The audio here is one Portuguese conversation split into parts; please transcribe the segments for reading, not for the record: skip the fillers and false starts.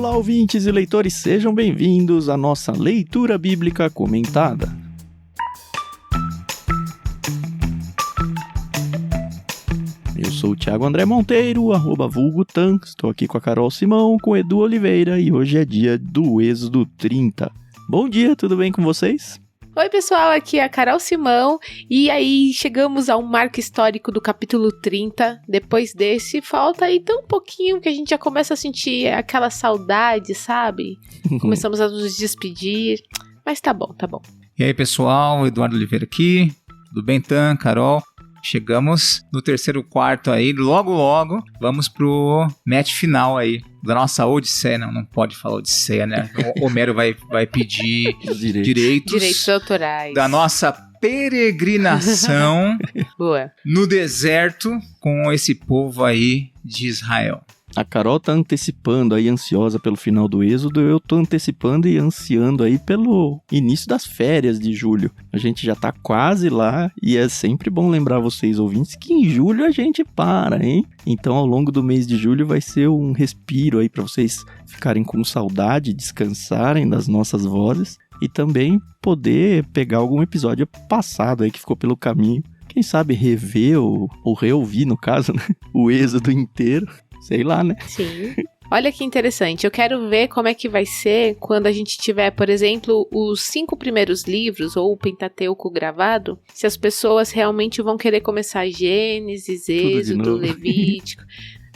Olá, ouvintes e leitores, sejam bem-vindos à nossa leitura bíblica comentada. Eu sou o Thiago André Monteiro, @vulgotan, estou aqui com a Carol Simão, com o Edu Oliveira e hoje é dia do Êxodo 30. Bom dia, tudo bem com vocês? Oi pessoal, aqui é a Carol Simão e aí chegamos ao marco histórico do capítulo 30. Depois desse, falta aí tão pouquinho que a gente já começa a sentir aquela saudade, sabe? Começamos a nos despedir, mas tá bom. E aí pessoal, Eduardo Oliveira aqui, tudo bem, Tan, Carol? Chegamos no terceiro quarto aí, logo vamos pro match final aí da nossa Odisseia. Não pode falar Odisseia, né? O Homero vai pedir direitos autorais da nossa peregrinação Boa. No deserto com esse povo aí de Israel. A Carol tá antecipando aí, ansiosa pelo final do Êxodo, eu tô antecipando e ansiando aí pelo início das férias de julho. A gente já tá quase lá e é sempre bom lembrar vocês, ouvintes, que em julho a gente para, hein? Então ao longo do mês de julho vai ser um respiro aí pra vocês ficarem com saudade, descansarem das nossas vozes e também poder pegar algum episódio passado aí que ficou pelo caminho. Quem sabe rever ou reouvir, no caso, né? O Êxodo inteiro. Sei lá, né? Sim. Olha que interessante, eu quero ver como é que vai ser quando a gente tiver, por exemplo, os 5 primeiros livros ou o Pentateuco gravado, se as pessoas realmente vão querer começar Gênesis, Êxodo, Levítico.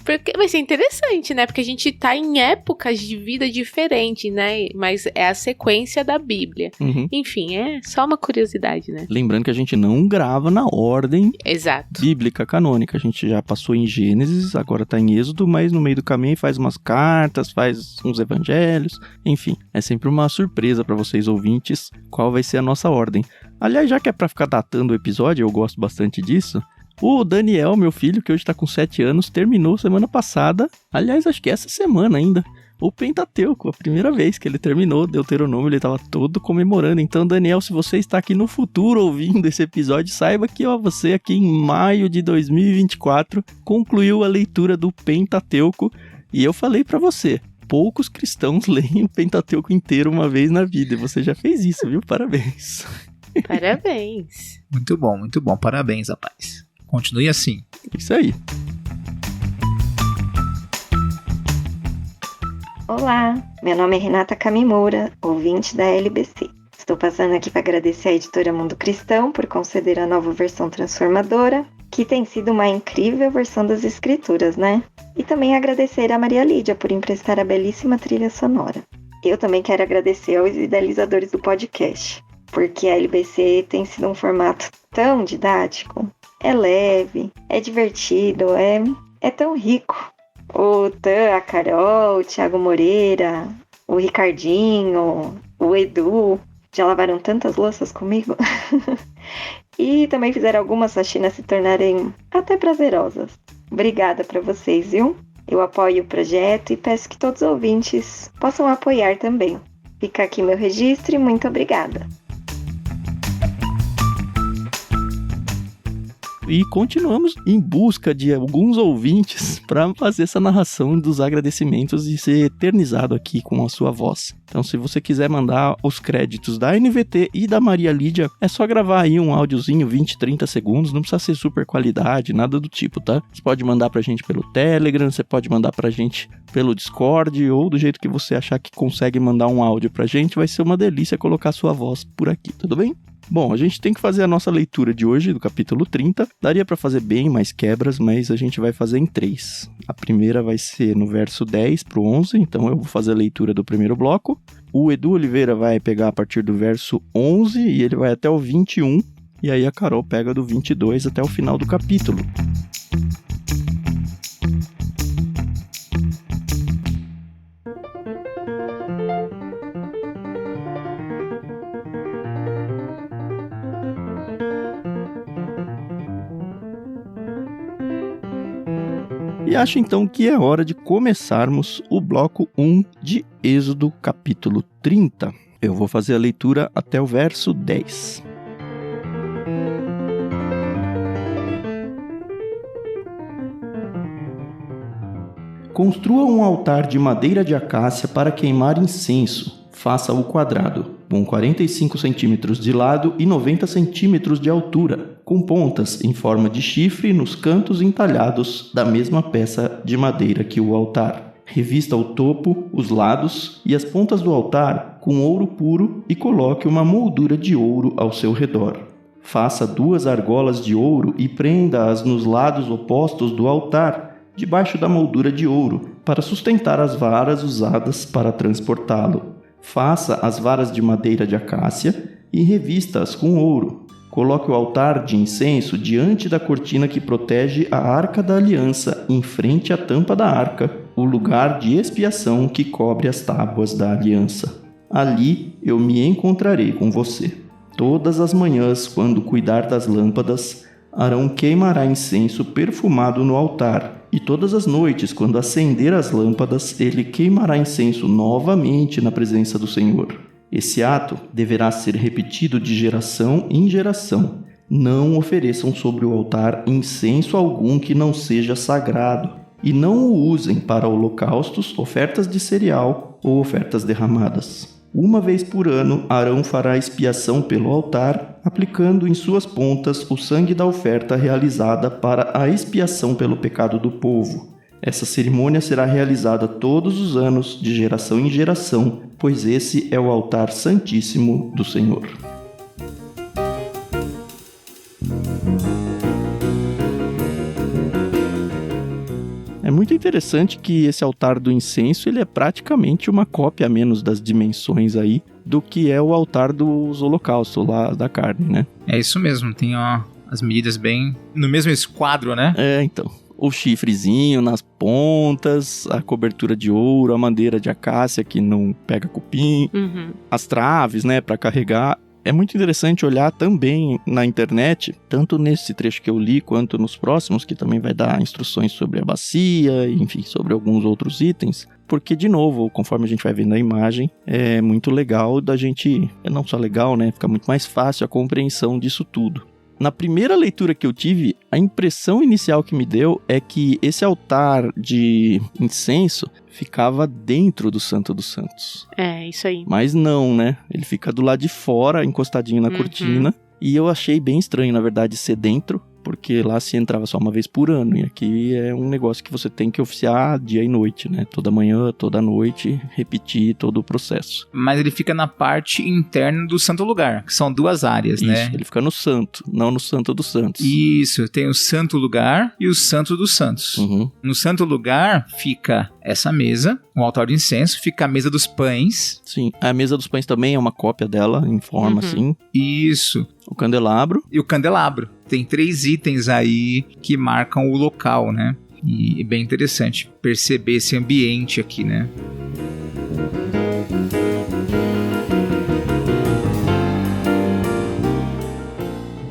Porque vai ser interessante, né? Porque a gente tá em épocas de vida diferentes, né? Mas é a sequência da Bíblia. Uhum. Enfim, é só uma curiosidade, né? Lembrando que a gente não grava na ordem Exato. Bíblica canônica. A gente já passou em Gênesis, agora tá em Êxodo, mas no meio do caminho faz umas cartas, faz uns evangelhos. Enfim, é sempre uma surpresa pra vocês, ouvintes, qual vai ser a nossa ordem. Aliás, já que é pra ficar datando o episódio, eu gosto bastante disso. O Daniel, meu filho, que hoje tá com 7 anos, terminou semana passada, aliás, acho que essa semana ainda, o Pentateuco, a primeira vez que ele terminou Deuteronômio, ele tava todo comemorando. Então, Daniel, se você está aqui no futuro ouvindo esse episódio, saiba que você aqui em maio de 2024 concluiu a leitura do Pentateuco e eu falei pra você, poucos cristãos leem o Pentateuco inteiro uma vez na vida e você já fez isso, viu? Parabéns. Parabéns. Muito bom, parabéns, rapaz. Continue assim. Isso aí. Olá, meu nome é Renata Kamimura, ouvinte da LBC. Estou passando aqui para agradecer à editora Mundo Cristão por conceder a nova versão transformadora, que tem sido uma incrível versão das escrituras, né? E também agradecer a Maria Lídia por emprestar a belíssima trilha sonora. Eu também quero agradecer aos idealizadores do podcast, porque a LBC tem sido um formato tão didático. É leve, é divertido, é tão rico. O Tan, a Carol, o Thiago Moreira, o Ricardinho, o Edu, já lavaram tantas louças comigo. E também fizeram algumas faxinas se tornarem até prazerosas. Obrigada para vocês, viu? Eu apoio o projeto e peço que todos os ouvintes possam apoiar também. Fica aqui meu registro e muito obrigada. E continuamos em busca de alguns ouvintes para fazer essa narração dos agradecimentos e ser eternizado aqui com a sua voz. Então, se você quiser mandar os créditos da NVT e da Maria Lídia, é só gravar aí um áudiozinho, 20, 30 segundos, não precisa ser super qualidade, nada do tipo, tá? Você pode mandar pra gente pelo Telegram, você pode mandar pra gente pelo Discord, ou do jeito que você achar que consegue mandar um áudio pra gente, vai ser uma delícia colocar sua voz por aqui, tudo bem? Bom, a gente tem que fazer a nossa leitura de hoje, do capítulo 30. Daria para fazer bem mais quebras, mas a gente vai fazer em 3. A primeira vai ser no verso 10 pro 11, então eu vou fazer a leitura do primeiro bloco. O Edu Oliveira vai pegar a partir do verso 11 e ele vai até o 21. E aí a Carol pega do 22 até o final do capítulo. E acho então que é hora de começarmos o bloco 1 de Êxodo capítulo 30. Eu vou fazer a leitura até o verso 10. Construa um altar de madeira de acácia para queimar incenso. Faça-o quadrado, com 45 centímetros de lado e 90 centímetros de altura, com pontas em forma de chifre nos cantos entalhados da mesma peça de madeira que o altar. Revista o topo, os lados e as pontas do altar com ouro puro e coloque uma moldura de ouro ao seu redor. Faça 2 argolas de ouro e prenda-as nos lados opostos do altar, debaixo da moldura de ouro, para sustentar as varas usadas para transportá-lo. Faça as varas de madeira de acácia e revista-as com ouro. Coloque o altar de incenso diante da cortina que protege a Arca da Aliança, em frente à tampa da arca, o lugar de expiação que cobre as tábuas da aliança. Ali eu me encontrarei com você. Todas as manhãs, quando cuidar das lâmpadas, Arão queimará incenso perfumado no altar, e todas as noites, quando acender as lâmpadas, ele queimará incenso novamente na presença do Senhor. Esse ato deverá ser repetido de geração em geração. Não ofereçam sobre o altar incenso algum que não seja sagrado, e não o usem para holocaustos, ofertas de cereal ou ofertas derramadas. Uma vez por ano, Arão fará expiação pelo altar, aplicando em suas pontas o sangue da oferta realizada para a expiação pelo pecado do povo. Essa cerimônia será realizada todos os anos, de geração em geração, pois esse é o altar santíssimo do Senhor. É muito interessante que esse altar do incenso ele é praticamente uma cópia a menos das dimensões aí do que é o altar dos holocaustos lá da carne, né? É isso mesmo, tem as medidas bem no mesmo esquadro, né? Então. O chifrezinho nas pontas, a cobertura de ouro, a madeira de acácia que não pega cupim, as traves, né, para carregar. É muito interessante olhar também na internet, tanto nesse trecho que eu li, quanto nos próximos, que também vai dar instruções sobre a bacia, enfim, sobre alguns outros itens. Porque, de novo, conforme a gente vai vendo a imagem, é muito legal da gente... É não só legal, né? Fica muito mais fácil a compreensão disso tudo. Na primeira leitura que eu tive, a impressão inicial que me deu é que esse altar de incenso ficava dentro do Santo dos Santos. É, isso aí. Mas não, né? Ele fica do lado de fora, encostadinho na cortina. E eu achei bem estranho, na verdade, ser dentro, porque lá se entrava só uma vez por ano. E aqui é um negócio que você tem que oficiar dia e noite, né? Toda manhã, toda noite, repetir todo o processo. Mas ele fica na parte interna do santo lugar, que são 2 áreas, Isso, né? Ele fica no santo, não no Santo dos Santos. Isso, tem o santo lugar e o santo dos santos. No santo lugar fica essa mesa, um altar de incenso, fica a mesa dos pães. Sim, a mesa dos pães também é uma cópia dela, em forma assim. Isso. O candelabro. E o candelabro. Tem 3 itens aí que marcam o local, né? E é bem interessante perceber esse ambiente aqui, né?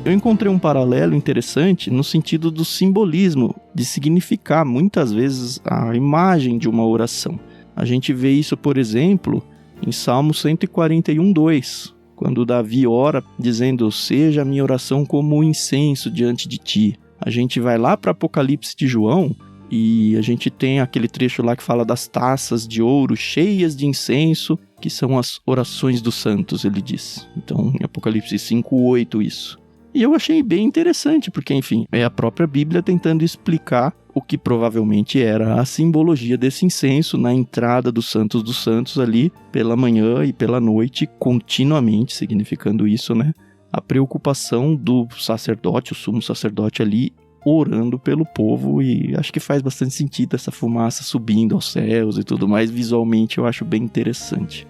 Eu encontrei um paralelo interessante no sentido do simbolismo, de significar muitas vezes a imagem de uma oração. A gente vê isso, por exemplo, em Salmo 141:2, quando Davi ora dizendo: seja a minha oração como um incenso diante de ti. A gente vai lá para Apocalipse de João e a gente tem aquele trecho lá que fala das taças de ouro cheias de incenso, que são as orações dos santos, ele diz. Então, em Apocalipse 5:8 isso. E eu achei bem interessante, porque, enfim, é a própria Bíblia tentando explicar o que provavelmente era a simbologia desse incenso na entrada dos santos ali, pela manhã e pela noite, continuamente, significando isso, né? A preocupação do sacerdote, o sumo sacerdote ali, orando pelo povo, e acho que faz bastante sentido essa fumaça subindo aos céus e tudo mais. Visualmente eu acho bem interessante.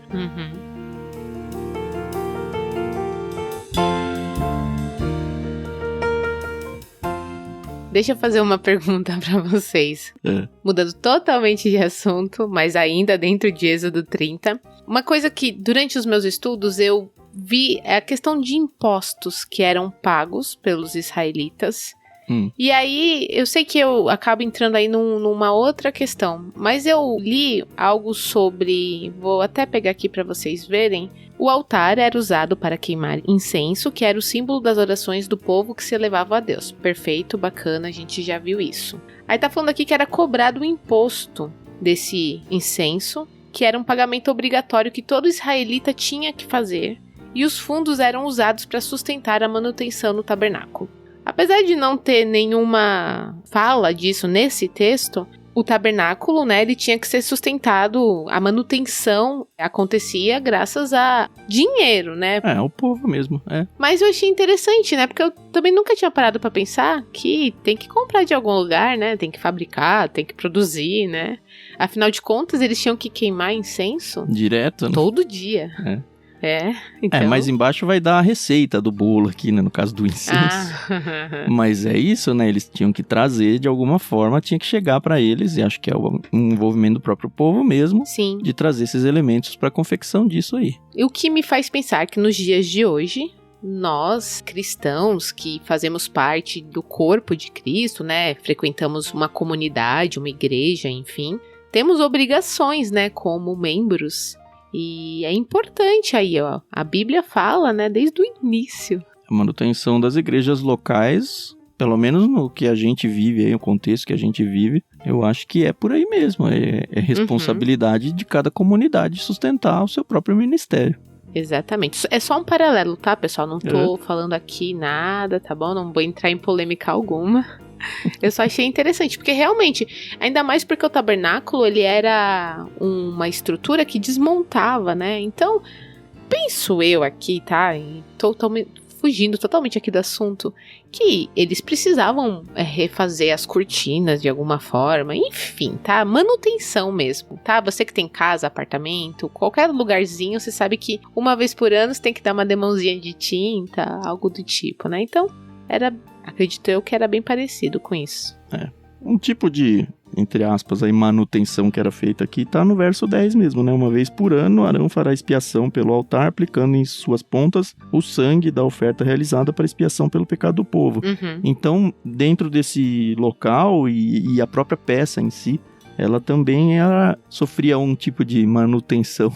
Deixa eu fazer uma pergunta pra vocês. Mudando totalmente de assunto, mas ainda dentro de Êxodo 30. Uma coisa que, durante os meus estudos, eu vi é a questão de impostos que eram pagos pelos israelitas. E aí, eu sei que eu acabo entrando aí numa outra questão, mas eu li algo sobre, vou até pegar aqui para vocês verem, o altar era usado para queimar incenso, que era o símbolo das orações do povo que se elevava a Deus. Perfeito, bacana, a gente já viu isso. Aí tá falando aqui que era cobrado um imposto desse incenso, que era um pagamento obrigatório que todo israelita tinha que fazer, e os fundos eram usados para sustentar a manutenção no tabernáculo. Apesar de não ter nenhuma fala disso nesse texto, o tabernáculo, né, ele tinha que ser sustentado, a manutenção acontecia graças a dinheiro, né? O povo mesmo, Mas eu achei interessante, né, porque eu também nunca tinha parado pra pensar que tem que comprar de algum lugar, né, tem que fabricar, tem que produzir, né? Afinal de contas, eles tinham que queimar incenso direto, né? todo dia. Então... mas embaixo vai dar a receita do bolo aqui, né? No caso do incenso. Mas é isso, né? Eles tinham que trazer de alguma forma, tinha que chegar pra eles, e acho que é o envolvimento do próprio povo mesmo, Sim. de trazer esses elementos pra confecção disso aí. E o que me faz pensar que nos dias de hoje, nós, cristãos, que fazemos parte do corpo de Cristo, né? Frequentamos uma comunidade, uma igreja, enfim, temos obrigações, né? Como membros. E é importante aí, ó. A Bíblia fala, né, desde o início. A manutenção das igrejas locais, pelo menos no que a gente vive aí, o contexto que a gente vive, eu acho que é por aí mesmo. É responsabilidade de cada comunidade sustentar o seu próprio ministério. Exatamente. É só um paralelo, tá, pessoal? Não tô falando aqui nada, tá bom? Não vou entrar em polêmica alguma. Eu só achei interessante, porque realmente, ainda mais porque o tabernáculo, ele era uma estrutura que desmontava, né? Então, penso eu aqui, tá? E fugindo totalmente aqui do assunto, que eles precisavam refazer as cortinas de alguma forma, enfim, tá? Manutenção mesmo, tá? Você que tem casa, apartamento, qualquer lugarzinho, você sabe que uma vez por ano você tem que dar uma demãozinha de tinta, algo do tipo, né? Então, acredito eu que era bem parecido com isso. Um tipo de, entre aspas, aí, manutenção que era feita aqui tá no verso 10 mesmo, né? Uma vez por ano, Arão fará expiação pelo altar, aplicando em suas pontas o sangue da oferta realizada para expiação pelo pecado do povo. Então, dentro desse local e a própria peça em si, ela também sofria um tipo de manutenção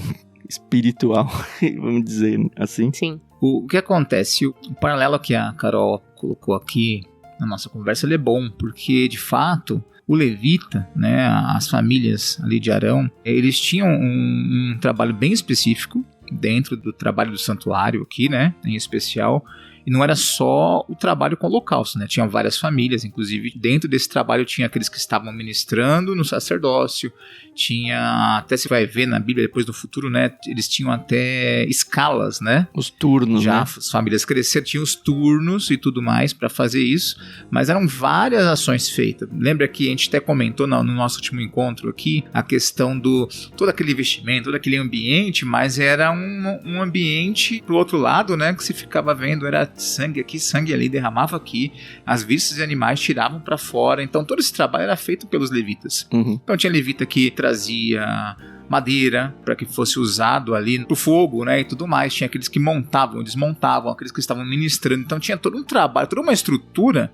espiritual, vamos dizer assim. Sim. O que acontece? O paralelo que a Carol colocou aqui na nossa conversa, ele é bom, porque de fato o levita, né, as famílias ali de Arão, eles tinham um trabalho bem específico dentro do trabalho do santuário aqui, né, em especial. E não era só o trabalho com o holocausto, né? Tinha várias famílias, inclusive dentro desse trabalho tinha aqueles que estavam ministrando no sacerdócio, tinha, até se vai ver na Bíblia depois no futuro, né? Eles tinham até escalas, né? Os turnos, já, né? As famílias cresceram, tinham os turnos e tudo mais para fazer isso, mas eram várias ações feitas. Lembra que a gente até comentou no nosso último encontro aqui a questão do todo aquele investimento, todo aquele ambiente, mas era um ambiente pro outro lado, né? Que se ficava vendo, era sangue aqui, sangue ali, derramava aqui, as vistas de animais tiravam para fora, então todo esse trabalho era feito pelos levitas. Então tinha levita que trazia madeira para que fosse usado ali pro fogo, né, e tudo mais, tinha aqueles que montavam, desmontavam, aqueles que estavam ministrando, então tinha todo um trabalho, toda uma estrutura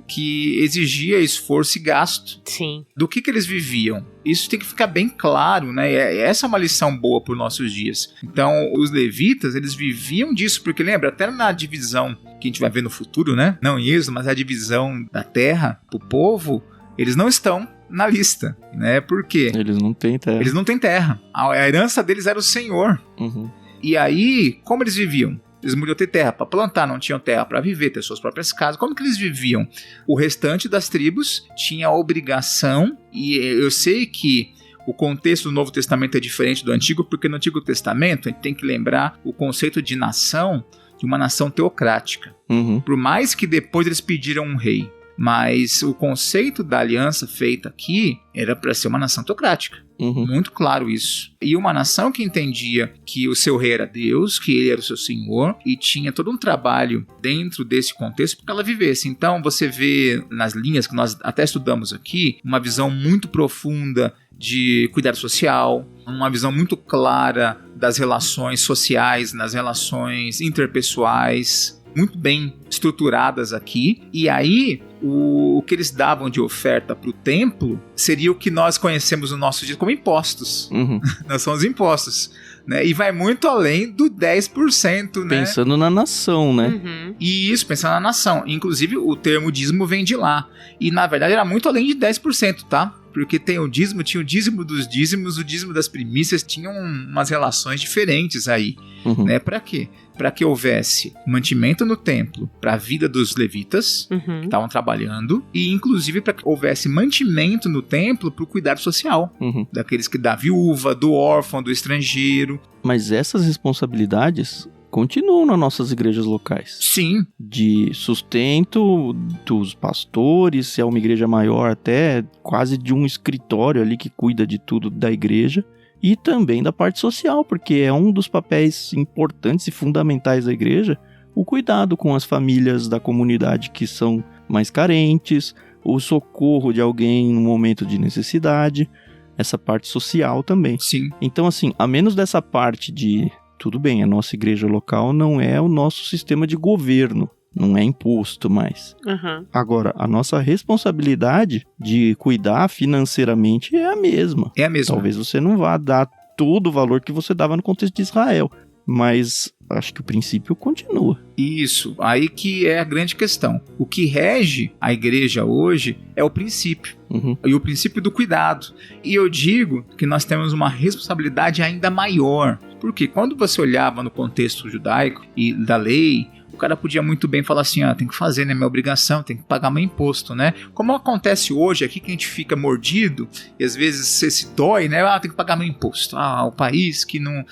que exigia esforço e gasto. Sim. Do que eles viviam. Isso tem que ficar bem claro, né? Essa é uma lição boa para os nossos dias. Então, os levitas, eles viviam disso, porque lembra, até na divisão que a gente vai ver no futuro, né? Não isso, mas a divisão da terra pro povo, eles não estão na lista, né? Por quê? Eles não têm terra. Eles não têm terra. A herança deles era o Senhor. E aí, como eles viviam? Eles não podiam ter terra para plantar, não tinham terra para viver, ter suas próprias casas. Como que eles viviam? O restante das tribos tinha a obrigação, e eu sei que o contexto do Novo Testamento é diferente do Antigo, porque no Antigo Testamento a gente tem que lembrar o conceito de nação, de uma nação teocrática. Por mais que depois eles pediram um rei, mas o conceito da aliança feita aqui era para ser uma nação teocrática. Muito claro isso. E uma nação que entendia que o seu rei era Deus, que ele era o seu Senhor, e tinha todo um trabalho dentro desse contexto para que ela vivesse. Então você vê nas linhas que nós até estudamos aqui, uma visão muito profunda de cuidado social, uma visão muito clara das relações sociais, nas relações interpessoais, muito bem estruturadas aqui, e aí o que eles davam de oferta para o templo seria o que nós conhecemos no nosso dia como impostos. Nós somos impostos. Né? E vai muito além do 10%, né? Pensando na nação, né? E isso, pensando na nação. Inclusive, o termo dízimo vem de lá. E, na verdade, era muito além de 10%, tá? Porque tem o dízimo, tinha o dízimo dos dízimos, o dízimo das primícias, tinham umas relações diferentes aí. Né? Para quê? Para que houvesse mantimento no templo para a vida dos levitas, que estavam trabalhando, e inclusive para que houvesse mantimento no templo para o cuidado social, daqueles que da viúva, do órfão, do estrangeiro. Mas essas responsabilidades continuam nas nossas igrejas locais. Sim. De sustento dos pastores, se é uma igreja maior, até quase de um escritório ali que cuida de tudo da igreja. E também da parte social, porque é um dos papéis importantes e fundamentais da igreja, o cuidado com as famílias da comunidade que são mais carentes, o socorro de alguém no momento de necessidade, essa parte social também. Sim. Então, assim, a menos dessa parte de, tudo bem, a nossa igreja local não é o nosso sistema de governo, não é imposto mais. Agora, a nossa responsabilidade de cuidar financeiramente é a mesma. É a mesma. Talvez você não vá dar todo o valor que você dava no contexto de Israel, mas acho que o princípio continua. Isso, aí que é a grande questão. O que rege a igreja hoje é o princípio. E o princípio do cuidado. E eu digo que nós temos uma responsabilidade ainda maior. Porque quando você olhava no contexto judaico e da lei, o cara podia muito bem falar assim, tem que fazer, né, minha obrigação, tem que pagar meu imposto, né? Como acontece hoje aqui, que a gente fica mordido, e às vezes você se dói, né? Tem que pagar meu imposto. O país que não...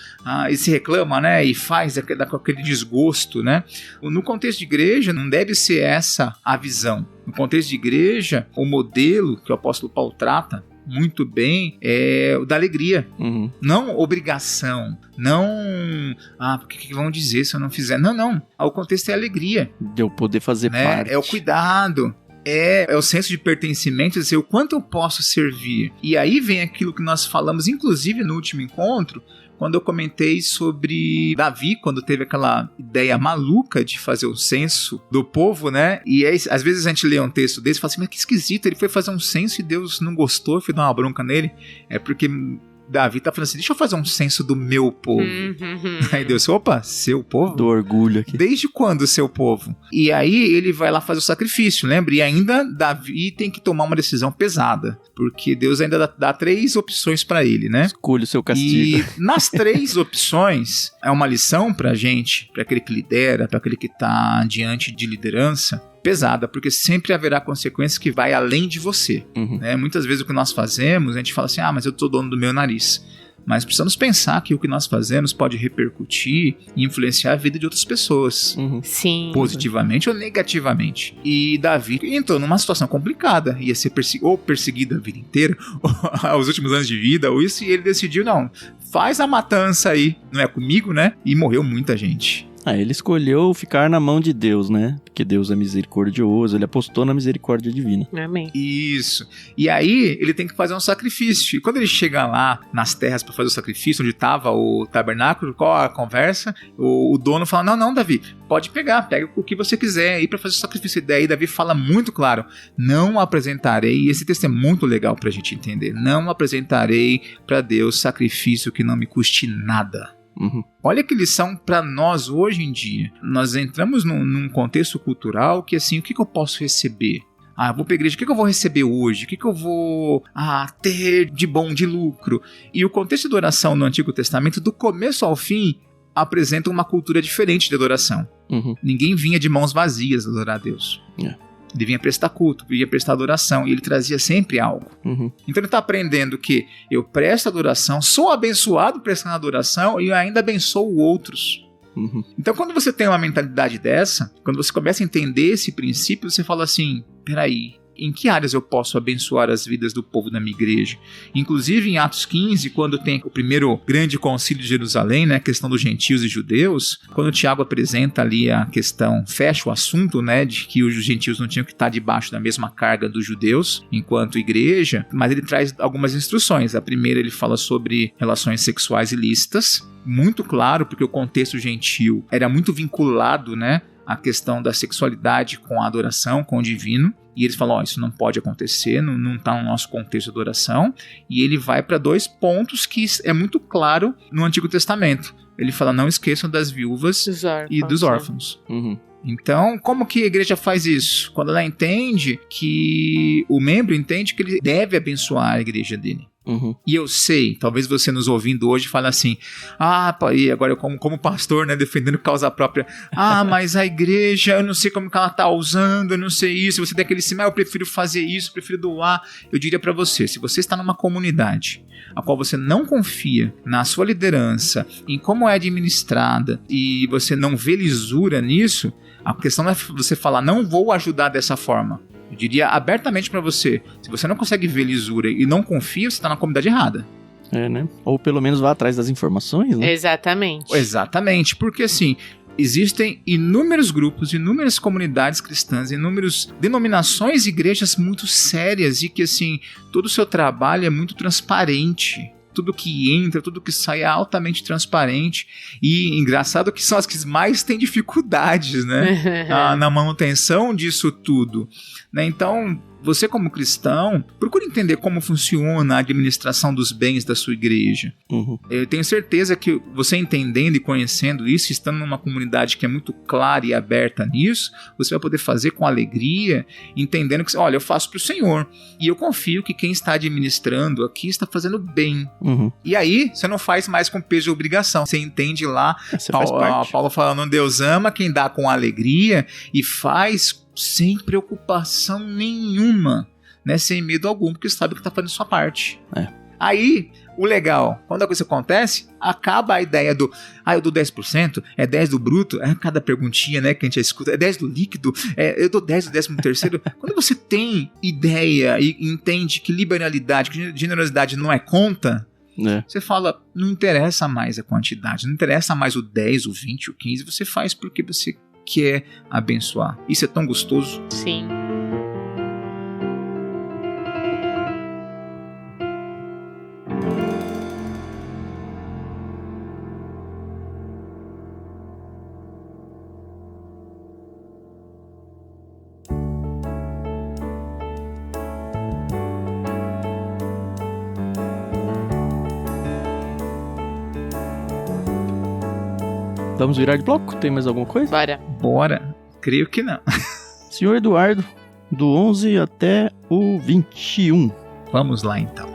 e se reclama, né? E faz aquele desgosto, né? No contexto de igreja, não deve ser essa a visão. No contexto de igreja, o modelo que o apóstolo Paulo trata muito bem é o da alegria. Não obrigação, não porque que vão dizer se eu não fizer? Não, o contexto é alegria, de eu poder fazer parte, é o cuidado, é o senso de pertencimento, dizer o quanto eu posso servir. E aí vem aquilo que nós falamos inclusive no último encontro, quando eu comentei sobre Davi, quando teve aquela ideia maluca de fazer o censo do povo, né? E aí, às vezes a gente lê um texto desse e fala assim, mas que esquisito, ele foi fazer um censo e Deus não gostou, foi dar uma bronca nele. É porque Davi tá falando assim, deixa eu fazer um censo do meu povo. Aí Deus, opa, seu povo? Do orgulho aqui. Desde quando seu povo? E aí ele vai lá fazer o sacrifício, lembra? E ainda Davi tem que tomar uma decisão pesada, porque Deus ainda dá 3 opções pra ele, né? Escolha o seu castigo. E nas 3 opções, é uma lição pra gente, pra aquele que lidera, pra aquele que tá diante de liderança, pesada, porque sempre haverá consequências que vai além de você. Né? Muitas vezes o que nós fazemos, a gente fala assim, mas eu tô dono do meu nariz. Mas precisamos pensar que o que nós fazemos pode repercutir e influenciar a vida de outras pessoas. Sim. Positivamente ou negativamente. E Davi entrou numa situação complicada. Ia ser perseguido a vida inteira, ou os últimos anos de vida, ou isso, e ele decidiu, não, faz a matança aí, não é comigo, né? E morreu muita gente. Ele escolheu ficar na mão de Deus, né? Porque Deus é misericordioso, ele apostou na misericórdia divina. Amém. Isso. E aí, ele tem que fazer um sacrifício. E quando ele chega lá nas terras para fazer o sacrifício, onde estava o tabernáculo, qual a conversa? O dono fala, não, Davi, pode pega o que você quiser aí para fazer o sacrifício. E daí Davi fala muito claro, não apresentarei, e esse texto é muito legal pra gente entender, não apresentarei para Deus sacrifício que não me custe nada. Olha que lição para nós hoje em dia. Nós entramos num contexto cultural que assim, o que eu posso receber? Eu vou pra igreja, o que eu vou receber hoje? O que eu vou ter de bom, de lucro? E o contexto de oração no Antigo Testamento, do começo ao fim, apresenta uma cultura diferente de adoração. Ninguém vinha de mãos vazias adorar a Deus. Ele vinha prestar culto, vinha prestar adoração, e ele trazia sempre algo. Então ele está aprendendo que eu presto adoração, sou abençoado prestando adoração e ainda abençoo outros. Então quando você tem uma mentalidade dessa, quando você começa a entender esse princípio, você fala assim, peraí, em que áreas eu posso abençoar as vidas do povo da minha igreja? Inclusive em Atos 15, quando tem o primeiro grande concílio de Jerusalém, né, a questão dos gentios e judeus, quando o Tiago apresenta ali a questão, fecha o assunto, né, de que os gentios não tinham que estar debaixo da mesma carga dos judeus, enquanto igreja, mas ele traz algumas instruções. A primeira ele fala sobre relações sexuais ilícitas, muito claro, porque o contexto gentil era muito vinculado, né, a questão da sexualidade com a adoração, com o divino. E eles falam, isso não pode acontecer, não está no nosso contexto de adoração. E ele vai para 2 pontos que é muito claro no Antigo Testamento. Ele fala, não esqueçam das viúvas e dos órfãos. Uhum. Então, como que a igreja faz isso? Quando ela entende que o membro entende que ele deve abençoar a igreja dele. Uhum. E eu sei, talvez você nos ouvindo hoje fale assim, e agora eu como pastor, né, defendendo causa própria, mas a igreja, eu não sei como que ela tá usando, eu não sei isso, você tem aquele assim, eu prefiro fazer isso, eu prefiro doar. Eu diria para você, se você está numa comunidade a qual você não confia na sua liderança, em como é administrada, e você não vê lisura nisso, a questão não é você falar, não vou ajudar dessa forma. Eu diria abertamente para você, se você não consegue ver lisura e não confia, você está na comunidade errada. Né? Ou pelo menos vá atrás das informações, né? Exatamente, porque assim, existem inúmeros grupos, inúmeras comunidades cristãs, inúmeras denominações e igrejas muito sérias e que assim, todo o seu trabalho é muito transparente. Tudo que entra, tudo que sai é altamente transparente. E engraçado que são as que mais têm dificuldades, né? Na manutenção disso tudo. Né? Então, você como cristão, procure entender como funciona a administração dos bens da sua igreja. Uhum. Eu tenho certeza que você entendendo e conhecendo isso, estando numa comunidade que é muito clara e aberta nisso, você vai poder fazer com alegria, entendendo que, olha, eu faço para o Senhor. E eu confio que quem está administrando aqui está fazendo bem. Uhum. E aí, você não faz mais com peso e obrigação. Você entende lá, Paulo falando, Deus ama quem dá com alegria e faz sem preocupação nenhuma, né? Sem medo algum, porque sabe que está fazendo sua parte. Aí, o legal, quando a coisa acontece, acaba a ideia do, eu dou 10%, é 10% do bruto, cada perguntinha, né, que a gente escuta, é 10% do líquido, eu dou 10% do 13º. Quando você tem ideia e entende que liberalidade, que generosidade não é conta, você fala, não interessa mais a quantidade, não interessa mais o 10, o 20, o 15, você faz porque você quer abençoar. Isso é tão gostoso. Sim. Vamos virar de bloco? Tem mais alguma coisa? Bora. Creio que não. Senhor Eduardo, do 11 até o 21. Vamos lá, então.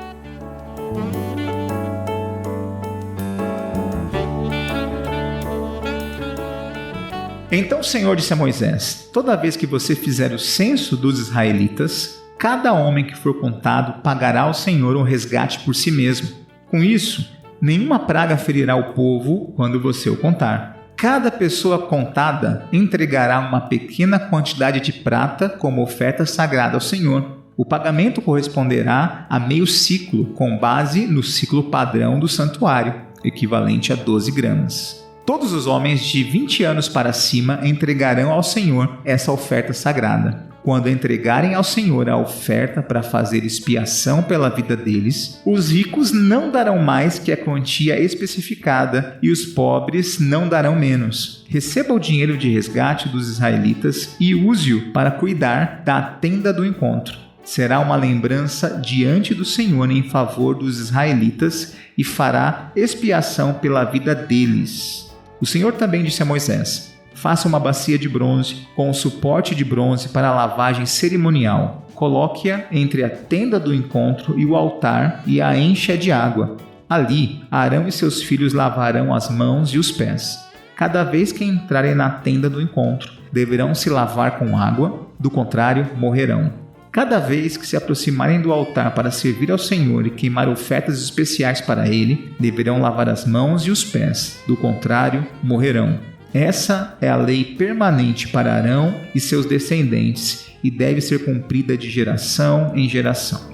Então o Senhor disse a Moisés, toda vez que você fizer o censo dos israelitas, cada homem que for contado pagará ao Senhor um resgate por si mesmo. Com isso, nenhuma praga ferirá o povo quando você o contar. Cada pessoa contada entregará uma pequena quantidade de prata como oferta sagrada ao Senhor. O pagamento corresponderá a meio ciclo, com base no ciclo padrão do santuário, equivalente a 12 gramas. Todos os homens de 20 anos para cima entregarão ao Senhor essa oferta sagrada. Quando entregarem ao Senhor a oferta para fazer expiação pela vida deles, os ricos não darão mais que a quantia especificada e os pobres não darão menos. Receba o dinheiro de resgate dos israelitas e use-o para cuidar da tenda do encontro. Será uma lembrança diante do Senhor em favor dos israelitas e fará expiação pela vida deles. O Senhor também disse a Moisés: faça uma bacia de bronze com o suporte de bronze para a lavagem cerimonial. Coloque-a entre a tenda do encontro e o altar e a encha de água. Ali, Arão e seus filhos lavarão as mãos e os pés. Cada vez que entrarem na tenda do encontro, deverão se lavar com água, do contrário, morrerão. Cada vez que se aproximarem do altar para servir ao Senhor e queimar ofertas especiais para ele, deverão lavar as mãos e os pés, do contrário, morrerão. Essa é a lei permanente para Arão e seus descendentes e deve ser cumprida de geração em geração.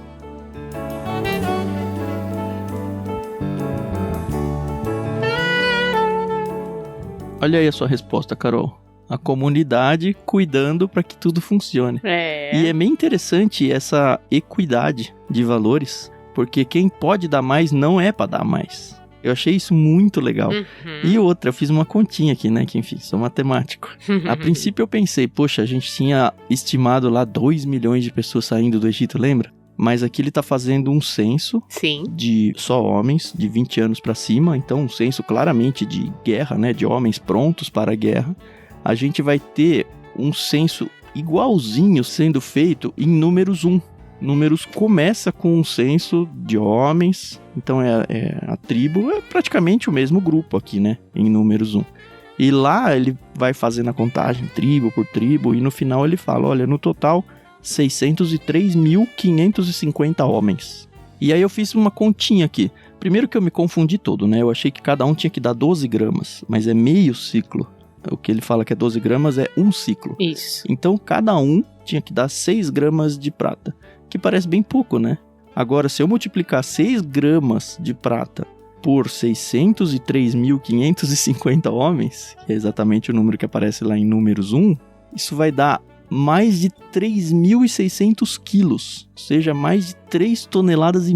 Olha aí a sua resposta, Carol. A comunidade cuidando para que tudo funcione. E é bem interessante essa equidade de valores, porque quem pode dar mais não é para dar mais. Eu achei isso muito legal. Uhum. E outra, eu fiz uma continha aqui, né? Que enfim, sou matemático. A princípio eu pensei, poxa, a gente tinha estimado lá 2 milhões de pessoas saindo do Egito, lembra? Mas aqui ele tá fazendo um censo Sim. de só homens, de 20 anos pra cima. Então um censo claramente de guerra, né? De homens prontos para a guerra. A gente vai ter um censo igualzinho sendo feito em Números 1. Números começa com um censo de homens, então a tribo é praticamente o mesmo grupo aqui, né, em Números 1. E lá ele vai fazendo a contagem tribo por tribo e no final ele fala, olha, no total 603.550 homens. E aí eu fiz uma continha aqui. Primeiro que eu me confundi todo, né, eu achei que cada um tinha que dar 12 gramas, mas é meio ciclo. O que ele fala que é 12 gramas é um ciclo. Isso. Então cada um tinha que dar 6 gramas de prata. Que parece bem pouco, né? Agora, se eu multiplicar 6 gramas de prata por 603.550 homens, que é exatamente o número que aparece lá em Números 1, isso vai dar mais de 3.600 quilos, ou seja, mais de 3,5 toneladas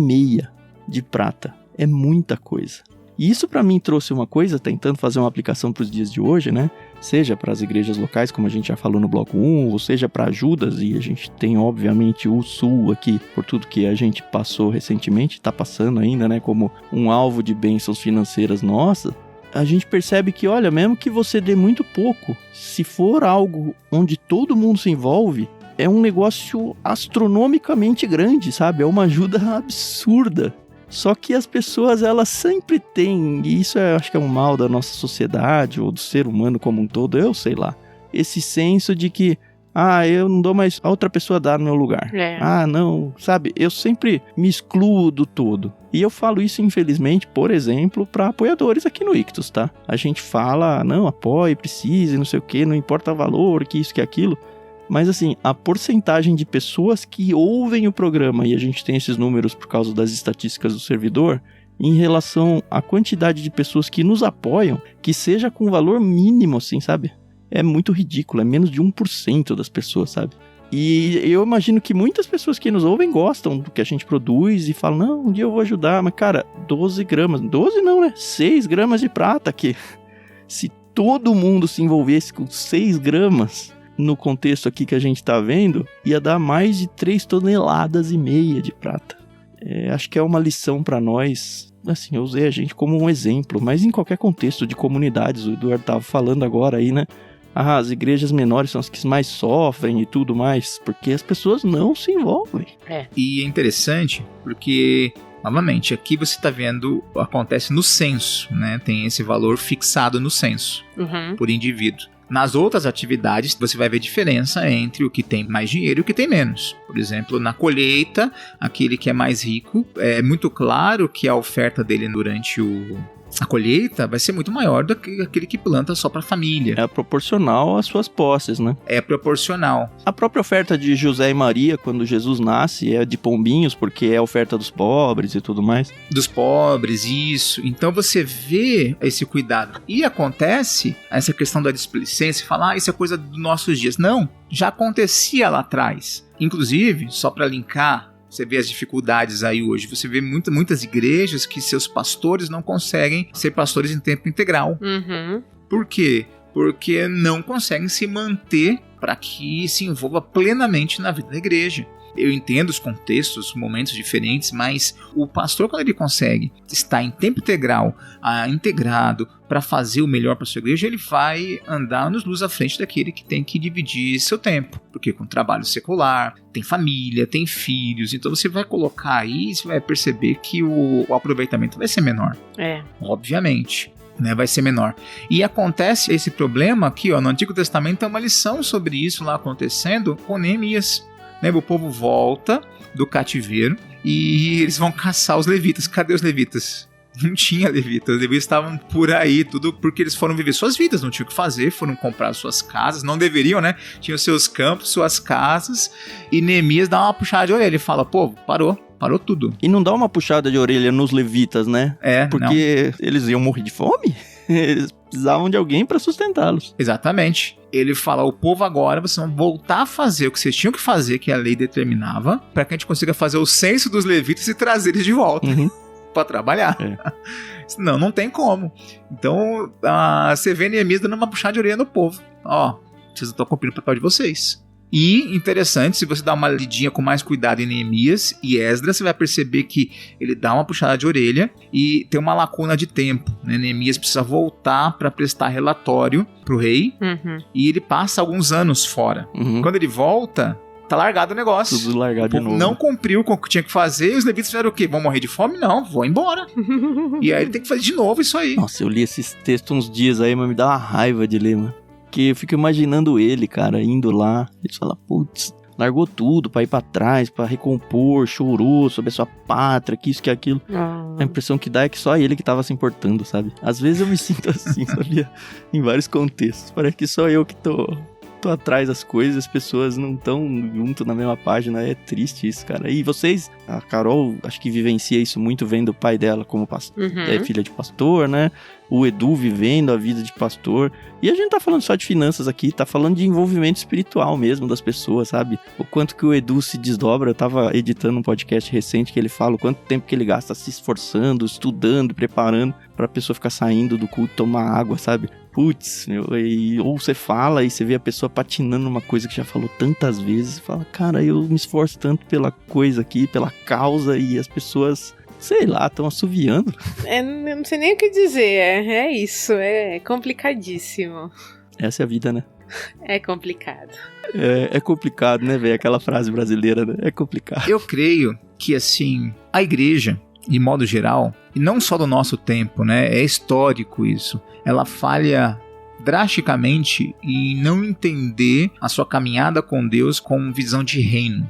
de prata. É muita coisa. E isso para mim trouxe uma coisa, tentando fazer uma aplicação para os dias de hoje, né? Seja para as igrejas locais, como a gente já falou no bloco 1, ou seja para ajudas, e a gente tem obviamente o Sul aqui, por tudo que a gente passou recentemente, está passando ainda, né? Como um alvo de bênçãos financeiras nossa, a gente percebe que, olha, mesmo que você dê muito pouco, se for algo onde todo mundo se envolve, é um negócio astronomicamente grande, sabe? É uma ajuda absurda. Só que as pessoas, elas sempre têm, e isso acho que é um mal da nossa sociedade, ou do ser humano como um todo, eu sei lá, esse senso de que, eu não dou mais, a outra pessoa dá no meu lugar. Não, sabe, eu sempre me excluo do todo. E eu falo isso, infelizmente, por exemplo, para apoiadores aqui no Ictus, tá? A gente fala, não, apoie, precise, não sei o que, não importa o valor, que isso, que aquilo. Mas assim, a porcentagem de pessoas que ouvem o programa, e a gente tem esses números por causa das estatísticas do servidor, em relação à quantidade de pessoas que nos apoiam, que seja com valor mínimo, assim, sabe? É muito ridículo, é menos de 1% das pessoas, sabe? E eu imagino que muitas pessoas que nos ouvem gostam do que a gente produz e falam, não, um dia eu vou ajudar, mas cara, 12 gramas, 12 não, né? 6 gramas de prata aqui. Se todo mundo se envolvesse com 6 gramas... no contexto aqui que a gente tá vendo, ia dar mais de 3,5 toneladas de prata. Acho que é uma lição para nós, assim, eu usei a gente como um exemplo, mas em qualquer contexto de comunidades, o Eduardo tava falando agora aí, né? As igrejas menores são as que mais sofrem e tudo mais, porque as pessoas não se envolvem. E é interessante porque, novamente, aqui você está vendo, acontece no censo, né? Tem esse valor fixado no censo, por indivíduo. Nas outras atividades, você vai ver diferença entre o que tem mais dinheiro e o que tem menos. Por exemplo, na colheita, aquele que é mais rico, é muito claro que a oferta dele durante a colheita vai ser muito maior do que aquele que planta só para a família. É proporcional às suas posses, né? É proporcional. A própria oferta de José e Maria, quando Jesus nasce, é de pombinhos, porque é a oferta dos pobres e tudo mais. Dos pobres, isso. Então você vê esse cuidado. E acontece essa questão da displicência, falar, isso é coisa dos nossos dias. Não, já acontecia lá atrás. Inclusive, só para linkar, você vê as dificuldades aí hoje. Você vê muitas igrejas que seus pastores não conseguem ser pastores em tempo integral. Por quê? Porque não conseguem se manter para que se envolva plenamente na vida da igreja. Eu entendo os contextos, momentos diferentes, mas o pastor, quando ele consegue estar em tempo integral, integrado, para fazer o melhor para sua igreja, ele vai andar anos luz à frente daquele que tem que dividir seu tempo. Porque com trabalho secular, tem família, tem filhos, então você vai colocar aí e você vai perceber que o aproveitamento vai ser menor. Obviamente. Né, vai ser menor. E acontece esse problema aqui, no Antigo Testamento, tem uma lição sobre isso lá acontecendo com Neemias. Né, o povo volta do cativeiro e eles vão caçar os levitas. Cadê os levitas? Não tinha levitas. Os levitas estavam por aí, tudo porque eles foram viver suas vidas, não tinham o que fazer, foram comprar suas casas, não deveriam, né? Tinham seus campos, suas casas, e Neemias dá uma puxada de orelha, ele fala, pô, parou tudo. E não dá uma puxada de orelha nos levitas, né? Porque eles iam morrer de fome? Eles precisavam de alguém para sustentá-los. Exatamente. Ele fala, o povo agora, vocês vão voltar a fazer o que vocês tinham que fazer, que a lei determinava, para que a gente consiga fazer o censo dos levitas e trazer eles de volta. pra trabalhar. Senão, não tem como. Então, você vê Neemias dando uma puxada de orelha no povo. Vocês não estão cumprindo o papel de vocês. E, interessante, se você dá uma lidinha com mais cuidado em Neemias e Esdras, você vai perceber que ele dá uma puxada de orelha e tem uma lacuna de tempo, né? Neemias precisa voltar para prestar relatório pro rei, e ele passa alguns anos fora. Quando ele volta, tá largado o negócio. Tudo largado de novo. Não cumpriu com o que tinha que fazer, e os levitas fizeram o quê? Vão morrer de fome? Não, vou embora. E aí ele tem que fazer de novo isso aí. Nossa, eu li esses textos uns dias aí, mas me dá uma raiva de ler, mano. Porque eu fico imaginando ele, cara, indo lá. Ele fala, putz, largou tudo pra ir pra trás, pra recompor, chorou sobre a sua pátria, que isso, que aquilo. A impressão que dá é que só ele que tava se importando, sabe? Às vezes eu me sinto assim, sabia? Em vários contextos. Parece que só eu que tô atrás das coisas, as pessoas não estão junto na mesma página. É triste isso, cara. E vocês, a Carol, acho que vivencia isso muito vendo o pai dela como pastor, é filha de pastor, né? O Edu vivendo a vida de pastor. E a gente tá falando só de finanças aqui, tá falando de envolvimento espiritual mesmo das pessoas, sabe? O quanto que o Edu se desdobra. Eu tava editando um podcast recente que ele fala o quanto tempo que ele gasta se esforçando, estudando, preparando pra pessoa ficar saindo do culto, tomar água, sabe? Putz, ou você fala e você vê a pessoa patinando numa coisa que já falou tantas vezes e fala, cara, eu me esforço tanto pela coisa aqui, pela causa, e as pessoas, sei lá, estão assoviando. Eu não sei nem o que dizer, é isso, é complicadíssimo. Essa é a vida, né? É complicado. É complicado, né, velho? Aquela frase brasileira, né? É complicado. Eu creio que, assim, a igreja, de modo geral, e não só do nosso tempo, né? É histórico isso. Ela falha drasticamente em não entender a sua caminhada com Deus com visão de reino.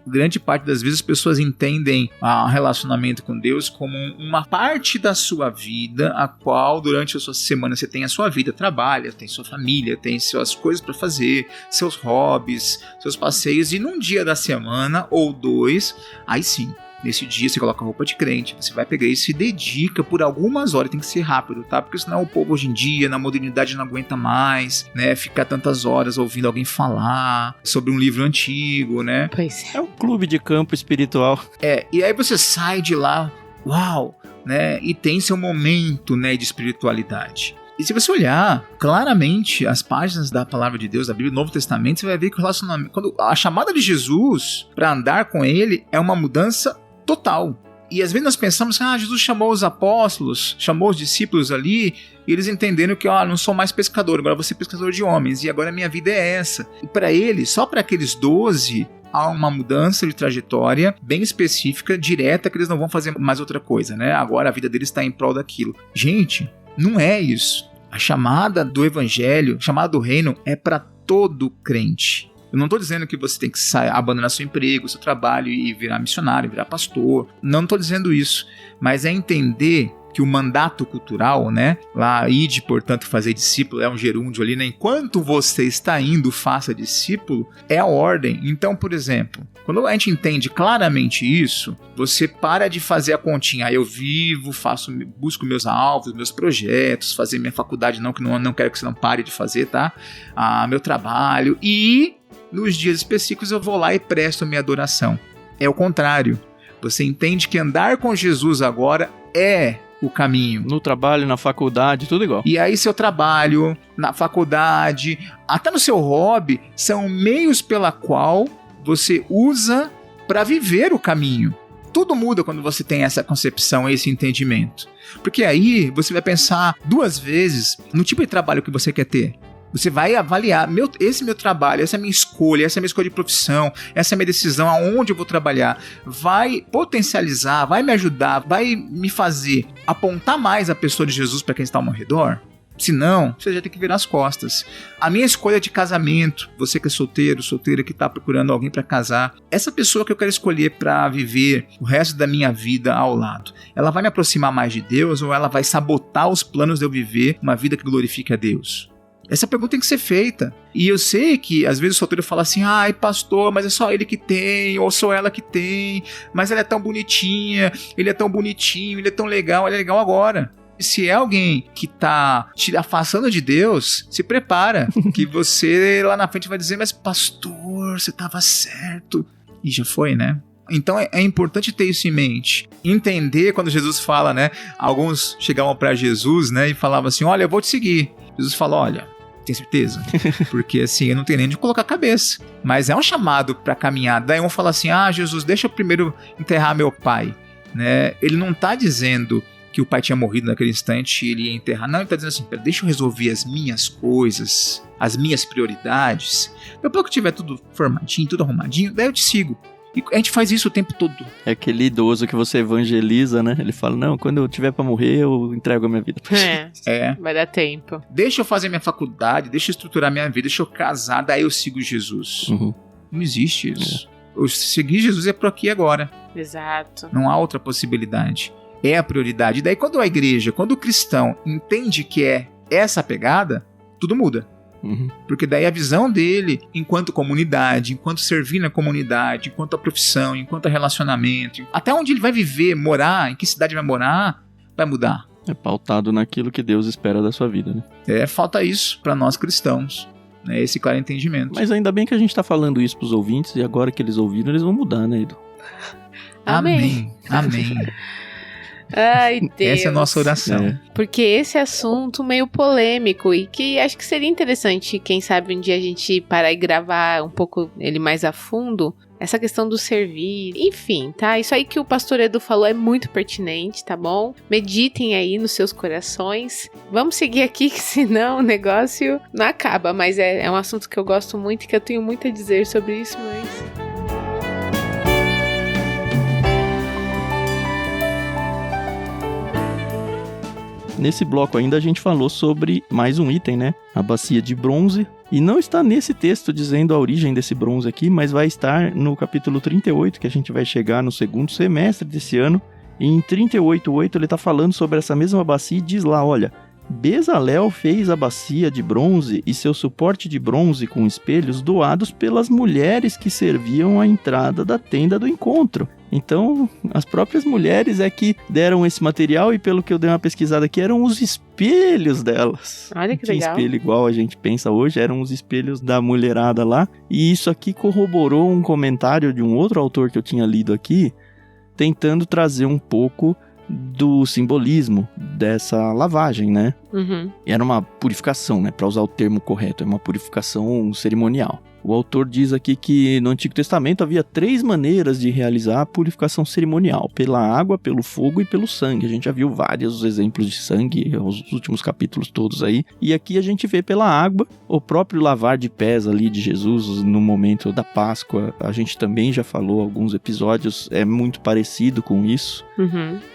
Grande parte das vezes as pessoas entendem o relacionamento com Deus como uma parte da sua vida, a qual durante a sua semana você tem a sua vida, trabalha, tem sua família, tem suas coisas para fazer, seus hobbies, seus passeios, e num dia da semana ou dois, aí sim, nesse dia você coloca a roupa de crente, você vai pegar e se dedica por algumas horas, tem que ser rápido, tá? Porque senão o povo hoje em dia, na modernidade, não aguenta mais, né? Ficar tantas horas ouvindo alguém falar sobre um livro antigo, né? Pois é. É um clube de campo espiritual. E aí você sai de lá, uau, né? E tem seu momento, né, de espiritualidade. E se você olhar claramente as páginas da Palavra de Deus, da Bíblia, do Novo Testamento, você vai ver que o relacionamento, quando a chamada de Jesus para andar com ele é uma mudança total. E às vezes nós pensamos que Jesus chamou os apóstolos, chamou os discípulos ali, e eles entenderam que não sou mais pescador, agora vou ser pescador de homens, e agora a minha vida é essa. E para eles, só para aqueles 12, há uma mudança de trajetória bem específica, direta, que eles não vão fazer mais outra coisa, né? Agora a vida deles está em prol daquilo. Gente, não é isso. A chamada do evangelho, a chamada do reino é para todo crente. Eu não estou dizendo que você tem que abandonar seu emprego, seu trabalho e virar missionário, virar pastor. Não estou dizendo isso. Mas é entender que o mandato cultural, né? Lá, ide, portanto, fazer discípulo, é um gerúndio ali, né? Enquanto você está indo, faça discípulo, é a ordem. Então, por exemplo, quando a gente entende claramente isso, você para de fazer a continha. Eu vivo, busco meus alvos, meus projetos, fazer minha faculdade, não quero que você não pare de fazer, tá? Meu trabalho, e nos dias específicos eu vou lá e presto minha adoração. É o contrário. Você entende que andar com Jesus agora é o caminho. No trabalho, na faculdade, tudo igual. E aí seu trabalho, na faculdade, até no seu hobby, são meios pela qual você usa para viver o caminho. Tudo muda quando você tem essa concepção, esse entendimento. Porque aí você vai pensar 2 vezes no tipo de trabalho que você quer ter. Você vai avaliar, esse meu trabalho, essa é a minha escolha de profissão, essa é a minha decisão, aonde eu vou trabalhar, vai potencializar, vai me ajudar, vai me fazer apontar mais a pessoa de Jesus para quem está ao meu redor? Se não, você já tem que virar as costas. A minha escolha de casamento, você que é solteira que está procurando alguém para casar, essa pessoa que eu quero escolher para viver o resto da minha vida ao lado, ela vai me aproximar mais de Deus ou ela vai sabotar os planos de eu viver uma vida que glorifique a Deus? Essa pergunta tem que ser feita. E eu sei que às vezes o solteiro fala assim, ai pastor, mas é só ele que tem, ou só ela que tem, mas ela é tão bonitinha, ele é tão bonitinho, ele é tão legal, ele é legal agora. Se é alguém que tá te afastando de Deus, se prepara, que você lá na frente vai dizer, mas pastor, você tava certo. E já foi, né? Então é importante ter isso em mente. Entender quando Jesus fala, né? Alguns chegavam para Jesus, né? E falavam assim, olha, eu vou te seguir. Jesus fala, olha, tem certeza? Porque assim, eu não tenho nem de colocar a cabeça. Mas é um chamado para caminhar. Daí um fala assim, Jesus, deixa eu primeiro enterrar meu pai. Né? Ele não está dizendo que o pai tinha morrido naquele instante e ele ia enterrar. Não, ele está dizendo assim, deixa eu resolver as minhas coisas, as minhas prioridades. Depois que tiver tudo formadinho, tudo arrumadinho, daí eu te sigo. E a gente faz isso o tempo todo. É aquele idoso que você evangeliza, né? Ele fala, não, quando eu tiver pra morrer, eu entrego a minha vida. Vai dar tempo. Deixa eu fazer minha faculdade, deixa eu estruturar minha vida, deixa eu casar, daí eu sigo Jesus. Não existe isso. Eu seguir Jesus é pro aqui e agora. Exato. Não há outra possibilidade. É a prioridade. Daí quando a igreja, quando o cristão entende que é essa pegada, tudo muda. Porque daí a visão dele, enquanto comunidade, enquanto servir na comunidade, enquanto a profissão, enquanto a relacionamento, até onde ele vai viver, morar, em que cidade vai morar, vai mudar. É pautado naquilo que Deus espera da sua vida, né? Falta isso para nós cristãos, né? Esse claro entendimento. Mas ainda bem que a gente tá falando isso pros ouvintes e agora que eles ouviram, eles vão mudar, né, Edu? Amém. Ai, Deus. Essa é a nossa oração. Porque esse assunto meio polêmico e que acho que seria interessante, quem sabe um dia a gente parar e gravar um pouco ele mais a fundo, essa questão do servir, enfim, tá? Isso aí que o pastor Edu falou é muito pertinente, tá bom? Meditem aí nos seus corações. Vamos seguir aqui, que senão o negócio não acaba, mas é um assunto que eu gosto muito e que eu tenho muito a dizer sobre isso, mas... Nesse bloco ainda a gente falou sobre mais um item, né? A bacia de bronze. E não está nesse texto dizendo a origem desse bronze aqui, mas vai estar no capítulo 38, que a gente vai chegar no segundo semestre desse ano. E em 38:8 ele está falando sobre essa mesma bacia e diz lá, olha... Bezalel fez a bacia de bronze e seu suporte de bronze com espelhos doados pelas mulheres que serviam à entrada da tenda do encontro. Então, as próprias mulheres é que deram esse material e pelo que eu dei uma pesquisada aqui, eram os espelhos delas. Olha que legal. Tinha espelho igual a gente pensa hoje, eram os espelhos da mulherada lá. E isso aqui corroborou um comentário de um outro autor que eu tinha lido aqui, tentando trazer um pouco do simbolismo dessa lavagem, né? Era uma purificação, né? Para usar o termo correto, é uma purificação cerimonial. O autor diz aqui que no Antigo Testamento havia 3 maneiras de realizar a purificação cerimonial: pela água, pelo fogo e pelo sangue. A gente já viu vários exemplos de sangue nos últimos capítulos todos aí. E aqui a gente vê pela água, o próprio lavar de pés ali de Jesus no momento da Páscoa. A gente também já falou alguns episódios, é muito parecido com isso.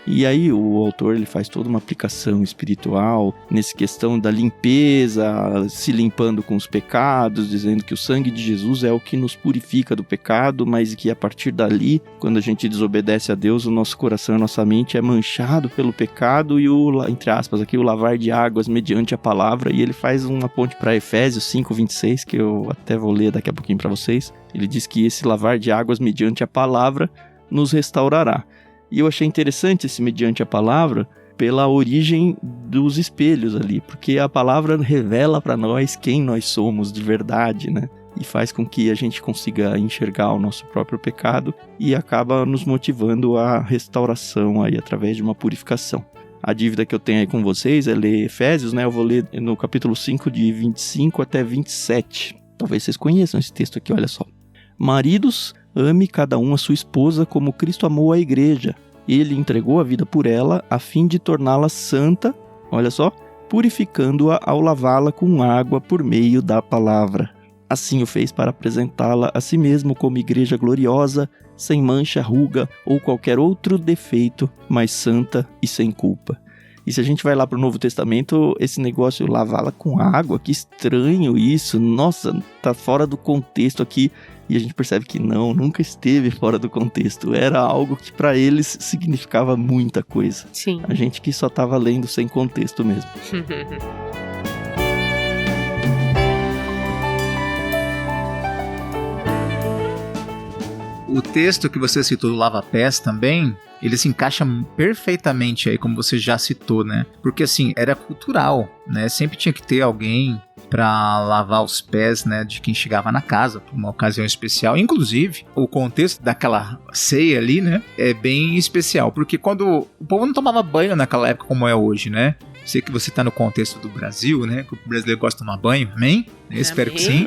E aí o autor ele faz toda uma aplicação espiritual nessa questão da limpeza, se limpando com os pecados, dizendo que o sangue de Jesus é o que nos purifica do pecado, mas que a partir dali, quando a gente desobedece a Deus, o nosso coração e a nossa mente é manchado pelo pecado e o, entre aspas, aqui o lavar de águas mediante a palavra. E ele faz uma ponte para Efésios 5:26, que eu até vou ler daqui a pouquinho para vocês. Ele diz que esse lavar de águas mediante a palavra nos restaurará. E eu achei interessante esse mediante a palavra pela origem dos espelhos ali, porque a palavra revela para nós quem nós somos de verdade, né? E faz com que a gente consiga enxergar o nosso próprio pecado e acaba nos motivando à restauração aí através de uma purificação. A dívida que eu tenho aí com vocês é ler Efésios, né? Eu vou ler no capítulo 5 de 25 até 27. Talvez vocês conheçam esse texto aqui, olha só. Maridos, ame cada um a sua esposa como Cristo amou a igreja. Ele entregou a vida por ela a fim de torná-la santa, olha só, purificando-a ao lavá-la com água por meio da palavra. Assim o fez para apresentá-la a si mesmo como igreja gloriosa, sem mancha, ruga ou qualquer outro defeito, mas santa e sem culpa. E se a gente vai lá para o Novo Testamento, esse negócio lavá-la com água, que estranho isso, nossa, tá fora do contexto aqui. E a gente percebe que não, nunca esteve fora do contexto. Era algo que para eles significava muita coisa. Sim. A gente que só tava lendo sem contexto mesmo. O texto que você citou do lava-pés também, ele se encaixa perfeitamente aí, como você já citou, né? Porque assim, era cultural, né? Sempre tinha que ter alguém para lavar os pés, né, de quem chegava na casa, por uma ocasião especial. Inclusive, o contexto daquela ceia ali, né, é bem especial, porque quando o povo não tomava banho naquela época como é hoje, né? Sei que você está no contexto do Brasil, né? Que o brasileiro gosta de tomar banho, amém? Eu espero que sim.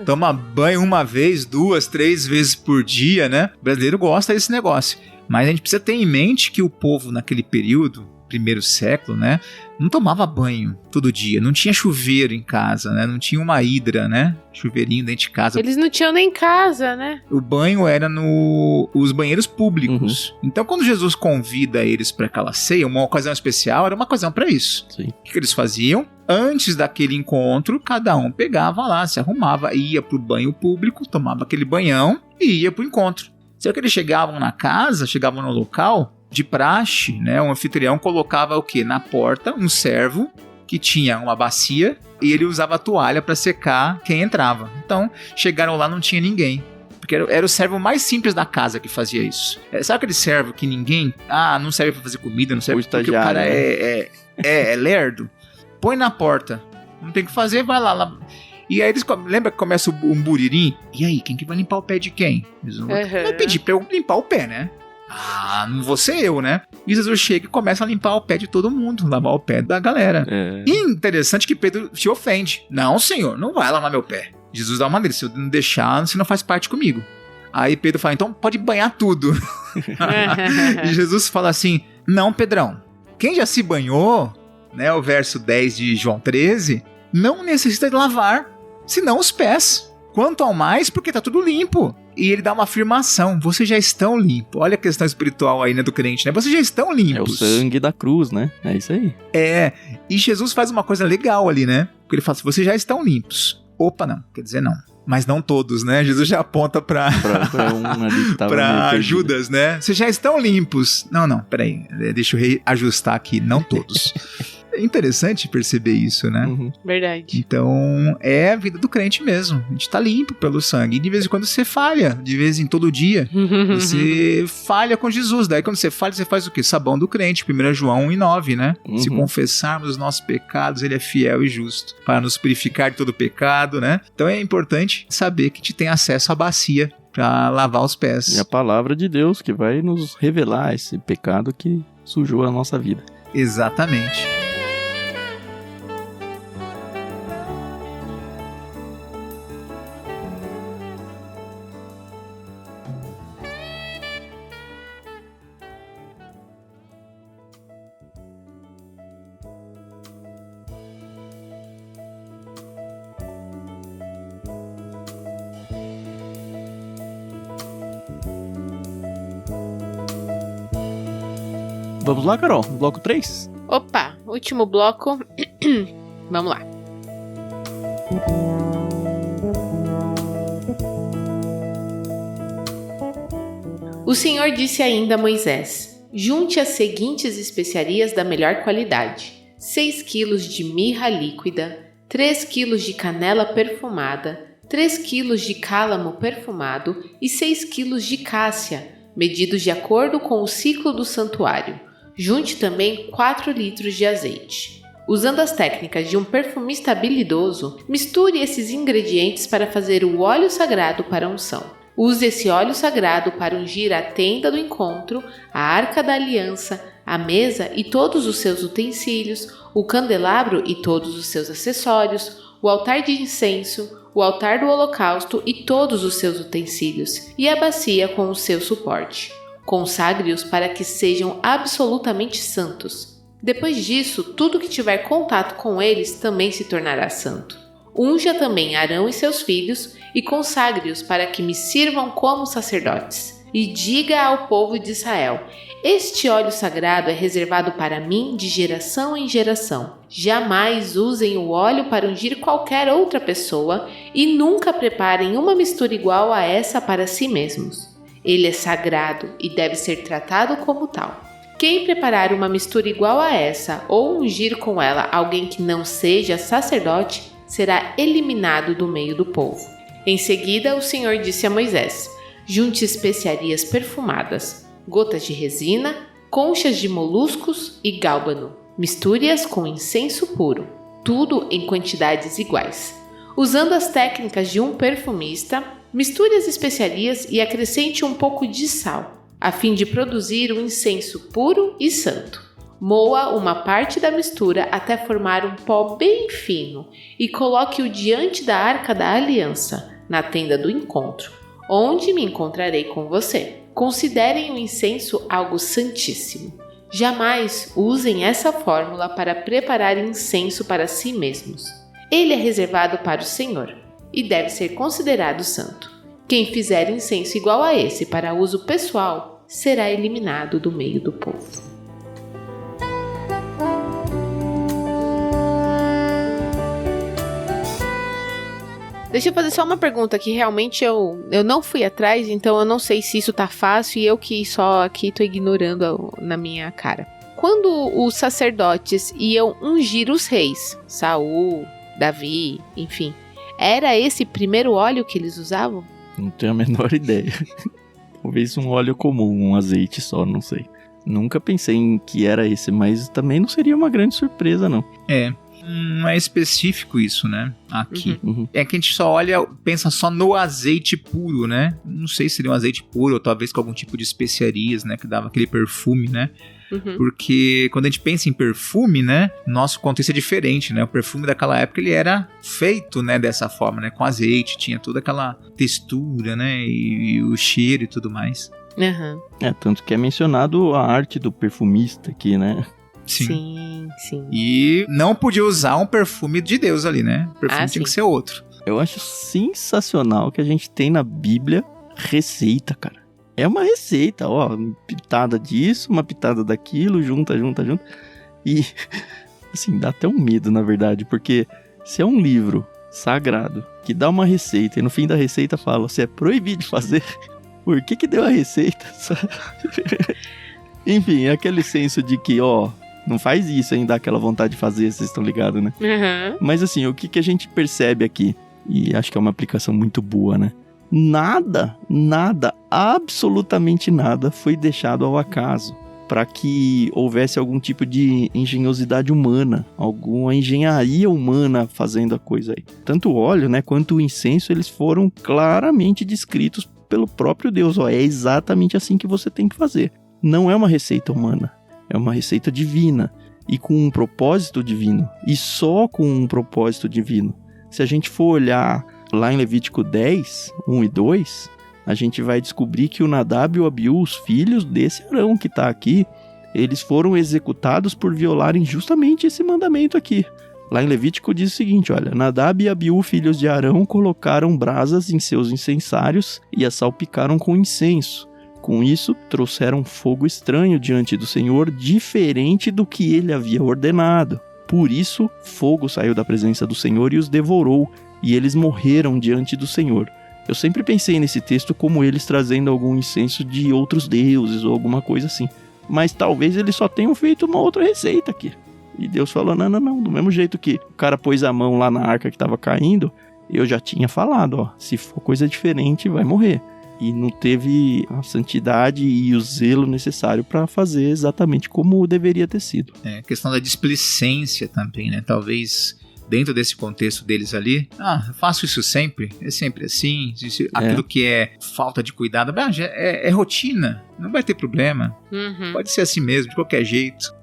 Toma banho uma vez, 2, 3 vezes por dia, né? O brasileiro gosta desse negócio. Mas a gente precisa ter em mente que o povo naquele período, primeiro século, né? Não tomava banho todo dia, não tinha chuveiro em casa, né? Não tinha uma hidra, né? Chuveirinho dentro de casa. Eles não tinham nem casa, né? O banho era nos banheiros públicos. Então, quando Jesus convida eles para aquela ceia, uma ocasião especial, era uma ocasião para isso. Sim. O que eles faziam? Antes daquele encontro, cada um pegava lá, se arrumava, ia pro banho público, tomava aquele banhão e ia pro encontro. Só que eles chegavam na casa, chegavam no local, de praxe, né? O anfitrião colocava o quê? Na porta, um servo que tinha uma bacia e ele usava a toalha para secar quem entrava. Então, chegaram lá, não tinha ninguém. Porque era o servo mais simples da casa que fazia isso. Sabe aquele servo que ninguém... não serve para fazer comida, não serve porque o cara é lerdo? Põe na porta. Não tem o que fazer, vai lá. E aí eles lembra que começa um buririm? E aí, quem que vai limpar o pé de quem? Eles vão pedir pra eu limpar o pé, né? Não vou ser eu, né? E Jesus chega e começa a limpar o pé de todo mundo, lavar o pé da galera. E interessante que Pedro se ofende. Não, senhor, não vai lavar meu pé. Jesus dá uma dele, se eu não deixar, você não faz parte comigo. Aí Pedro fala, então pode banhar tudo. E Jesus fala assim, não, Pedrão, quem já se banhou, né, o verso 10 de João 13, não necessita de lavar, senão os pés. Quanto ao mais, porque tá tudo limpo. E ele dá uma afirmação, vocês já estão limpos. Olha a questão espiritual aí, né, do crente, né? Vocês já estão limpos. É o sangue da cruz, né? É isso aí. E Jesus faz uma coisa legal ali, né? Porque ele fala assim, vocês já estão limpos. Opa, não, quer dizer não. Mas não todos, né? Jesus já aponta pra um ali que tava pra Judas, né? Vocês já estão limpos. Não, peraí, deixa eu reajustar aqui, não todos. É interessante perceber isso, né? Verdade. Então, é a vida do crente mesmo. A gente tá limpo pelo sangue. E de vez em quando você falha. De vez em todo dia. Você falha com Jesus. Daí quando você falha, você faz o quê? Sabão do crente. 1 João 1:9, né? Se confessarmos os nossos pecados, ele é fiel e justo para nos purificar de todo pecado, né? Então é importante saber que a gente tem acesso à bacia para lavar os pés. E a palavra de Deus que vai nos revelar esse pecado que sujou a nossa vida. Exatamente. Vamos lá, Carol, bloco 3? Opa, último bloco. Vamos lá. O Senhor disse ainda a Moisés: junte as seguintes especiarias da melhor qualidade: 6 quilos de mirra líquida, 3 quilos de canela perfumada, 3 quilos de cálamo perfumado e 6 quilos de cássia, medidos de acordo com o ciclo do santuário. Junte também 4 litros de azeite. Usando as técnicas de um perfumista habilidoso, misture esses ingredientes para fazer o óleo sagrado para a unção. Use esse óleo sagrado para ungir a tenda do encontro, a arca da aliança, a mesa e todos os seus utensílios, o candelabro e todos os seus acessórios, o altar de incenso, o altar do holocausto e todos os seus utensílios, e a bacia com o seu suporte. Consagre-os para que sejam absolutamente santos. Depois disso, tudo que tiver contato com eles também se tornará santo. Unja também Arão e seus filhos e consagre-os para que me sirvam como sacerdotes. E diga ao povo de Israel: este óleo sagrado é reservado para mim de geração em geração. Jamais usem o óleo para ungir qualquer outra pessoa e nunca preparem uma mistura igual a essa para si mesmos. Ele é sagrado e deve ser tratado como tal. Quem preparar uma mistura igual a essa ou ungir com ela alguém que não seja sacerdote será eliminado do meio do povo. Em seguida, o Senhor disse a Moisés: junte especiarias perfumadas, gotas de resina, conchas de moluscos e gálbano. Misture-as com incenso puro. tudo em quantidades iguais. Usando as técnicas de um perfumista, misture as especiarias e acrescente um pouco de sal, a fim de produzir um incenso puro e santo. Moa uma parte da mistura até formar um pó bem fino e coloque-o diante da Arca da Aliança, na tenda do encontro, onde me encontrarei com você. Considerem o incenso algo santíssimo. Jamais usem essa fórmula para preparar incenso para si mesmos. Ele é reservado para o Senhor e deve ser considerado santo. Quem fizer incenso igual a esse para uso pessoal será eliminado do meio do povo. Deixa eu fazer só uma pergunta que realmente eu não fui atrás, então eu não sei se isso tá fácil e eu que só aqui tô ignorando na minha cara. Quando os sacerdotes iam ungir os reis, Saul, Davi, enfim, era esse primeiro óleo que eles usavam? Não tenho a menor ideia. Talvez um óleo comum, um azeite só, não sei. Nunca pensei em que era esse, mas também não seria uma grande surpresa, não. Não é específico isso, né? Aqui. É que a gente só pensa só no azeite puro, né? Não sei se seria um azeite puro ou talvez com algum tipo de especiarias, né? Que dava aquele perfume, né? Porque quando a gente pensa em perfume, né? Nosso contexto é diferente, né? O perfume daquela época, ele era feito, né? Dessa forma, né? Com azeite, tinha toda aquela textura, né? E o cheiro e tudo mais. Tanto que é mencionado a arte do perfumista aqui, né? Sim. E não podia usar um perfume de Deus ali, né? O perfume tinha que ser outro. Eu acho sensacional que a gente tem na Bíblia receita, cara. É uma receita, ó, uma pitada disso, uma pitada daquilo, junta. E, assim, dá até um medo, na verdade, porque se é um livro sagrado que dá uma receita e no fim da receita fala, você é proibido de fazer, por que deu a receita? Enfim, é aquele senso de que, ó, não faz isso, hein? Dá aquela vontade de fazer, vocês estão ligados, né? Mas assim, o que a gente percebe aqui, e acho que é uma aplicação muito boa, né? Nada, absolutamente nada foi deixado ao acaso para que houvesse algum tipo de engenhosidade humana, alguma engenharia humana fazendo a coisa aí. Tanto o óleo, né, quanto o incenso, eles foram claramente descritos pelo próprio Deus. Ó, é exatamente assim que você tem que fazer. Não é uma receita humana. É uma receita divina e com um propósito divino. E só com um propósito divino. Se a gente for olhar lá em Levítico 10, 1 e 2, a gente vai descobrir que o Nadab e o Abiú, os filhos desse Arão que está aqui, eles foram executados por violarem justamente esse mandamento aqui. Lá em Levítico diz o seguinte, olha, Nadab e Abiú, filhos de Arão, colocaram brasas em seus incensários e as salpicaram com incenso. Com isso, trouxeram fogo estranho diante do Senhor, diferente do que ele havia ordenado. Por isso, fogo saiu da presença do Senhor e os devorou, e eles morreram diante do Senhor. Eu sempre pensei nesse texto como eles trazendo algum incenso de outros deuses ou alguma coisa assim. Mas talvez eles só tenham feito uma outra receita aqui. E Deus falou, não, do mesmo jeito que o cara pôs a mão lá na arca que estava caindo, eu já tinha falado, ó, se for coisa diferente, vai morrer. E não teve a santidade e o zelo necessário para fazer exatamente como deveria ter sido. É, questão da displicência também, né? Talvez dentro desse contexto deles ali, eu faço isso sempre, é sempre assim, aquilo que é falta de cuidado, é rotina, não vai ter problema, pode ser assim mesmo, de qualquer jeito.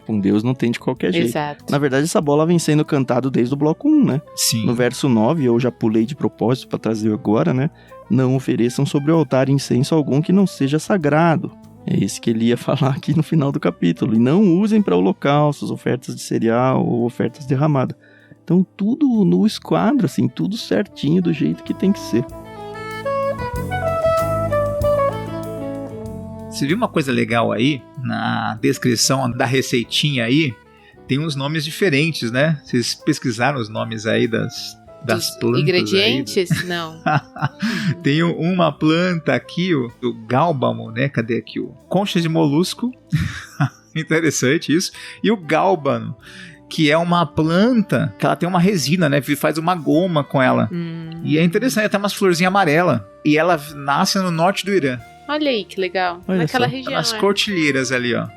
Com Deus não tem de qualquer jeito. Exato. Na verdade, essa bola vem sendo cantada desde o bloco 1, né? Sim. No verso 9, eu já pulei de propósito para trazer agora, né? Não ofereçam sobre o altar incenso algum que não seja sagrado. É esse que ele ia falar aqui no final do capítulo. E não usem para holocaustos, ofertas de cereal ou ofertas derramadas. Então tudo no esquadro, assim, tudo certinho do jeito que tem que ser. Você viu uma coisa legal aí? Na descrição da receitinha aí, tem uns nomes diferentes, né? Vocês pesquisaram os nomes aí das plantas? Ingredientes? Aí, Não. Tem uma planta aqui, o gálbamo, né? Cadê aqui? O concha de molusco. Interessante isso. E o gálbano, que é uma planta que ela tem uma resina, né? Faz uma goma com ela. E é interessante, tem umas florzinhas amarelas. E ela nasce no norte do Irã. Olha aí, que legal. Olha naquela só. região. Nas cordilheiras ali, ó.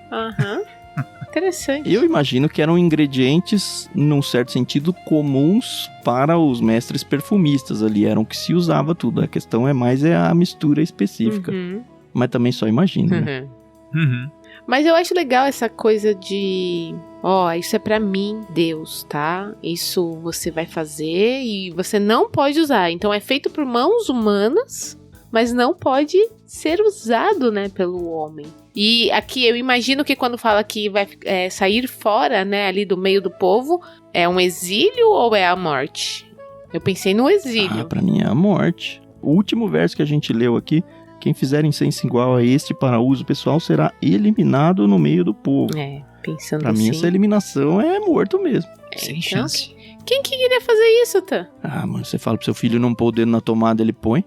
Interessante. Eu imagino que eram ingredientes, num certo sentido, comuns para os mestres perfumistas ali. Eram o que se usava tudo. A questão é mais a mistura específica. Mas também só imagino, né? Mas eu acho legal essa coisa de... isso é pra mim, Deus, tá? Isso você vai fazer e você não pode usar. Então é feito por mãos humanas, mas não pode ser usado, né, pelo homem. E aqui eu imagino que quando fala que vai sair fora, né, ali do meio do povo, é um exílio ou é a morte? Eu pensei no exílio. Pra mim é a morte. O último verso que a gente leu aqui: quem fizer incenso igual a este para uso pessoal será eliminado no meio do povo. Pensando pra mim, essa eliminação é morto mesmo. Sem então, chance. Quem que queria fazer isso, Tan? Mano, você fala pro seu filho não pôr o dedo na tomada, ele põe.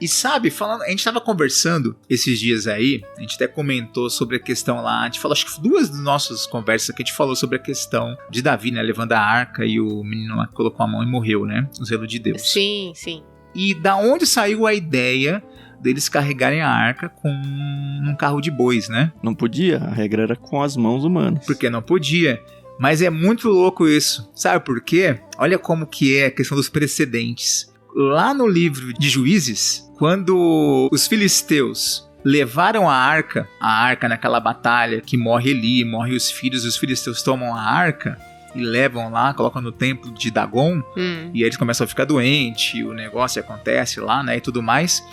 E sabe, a gente tava conversando esses dias aí, a gente até comentou sobre a questão lá, a gente falou, acho que 2 das nossas conversas que a gente falou sobre a questão de Davi, né, levando a arca e o menino lá que colocou a mão e morreu, né, o zelo de Deus. Sim. E da onde saiu a ideia deles carregarem a arca com um carro de bois, né? Não podia, a regra era com as mãos humanas. Porque não podia. Mas é muito louco isso. Sabe por quê? Olha como que é a questão dos precedentes. Lá no livro de Juízes, quando os filisteus levaram a arca naquela batalha que morre Eli, morre os filisteus tomam a arca e levam lá, colocam no templo de Dagon, e aí eles começam a ficar doentes, o negócio acontece lá, né, e tudo mais.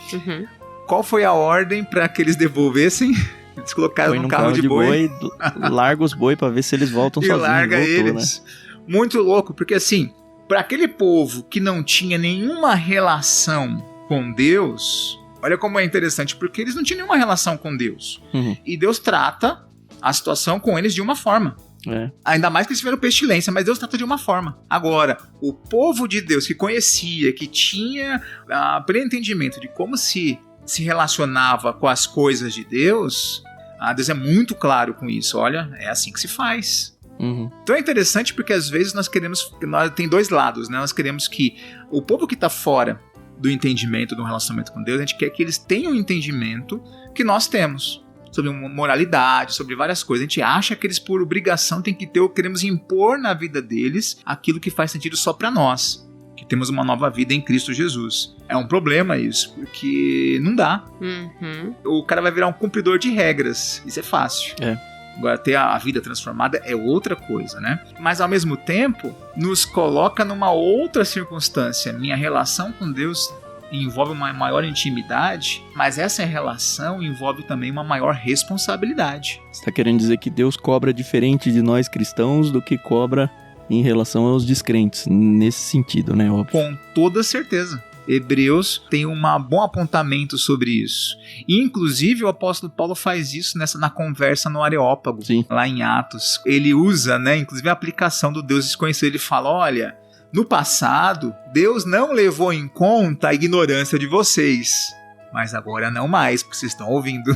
Qual foi a ordem para que eles devolvessem? Eles colocaram Põe num carro de boi, larga os boi para ver se eles voltam e sozinhos. larga voltou, eles. Né? Muito louco, porque assim, para aquele povo que não tinha nenhuma relação com Deus, olha como é interessante, porque eles não tinham nenhuma relação com Deus. E Deus trata a situação com eles de uma forma. Ainda mais que eles tiveram pestilência, mas Deus trata de uma forma. Agora, o povo de Deus que conhecia, que tinha pleno entendimento de como se relacionava com as coisas de Deus, Deus é muito claro com isso. Olha, é assim que se faz. Então é interessante porque às vezes tem 2 lados, né? Nós queremos que o povo que está fora do entendimento do relacionamento com Deus, a gente quer que eles tenham o entendimento que nós temos sobre moralidade, sobre várias coisas. A gente acha que eles por obrigação têm que ter, ou queremos impor na vida deles aquilo que faz sentido só para nós, que temos uma nova vida em Cristo Jesus. É um problema isso, porque não dá. O cara vai virar um cumpridor de regras, isso é fácil. Agora, ter a vida transformada é outra coisa, né? Mas, ao mesmo tempo, nos coloca numa outra circunstância. Minha relação com Deus envolve uma maior intimidade, mas essa relação envolve também uma maior responsabilidade. Você está querendo dizer que Deus cobra diferente de nós cristãos do que cobra em relação aos descrentes, nesse sentido, né? Óbvio. Com toda certeza. Hebreus tem um bom apontamento sobre isso. E, inclusive, o apóstolo Paulo faz isso na conversa no Areópago, lá em Atos. Ele usa, né, inclusive, a aplicação do Deus desconhecido. Ele fala, olha, no passado, Deus não levou em conta a ignorância de vocês, mas agora não mais, porque vocês estão ouvindo.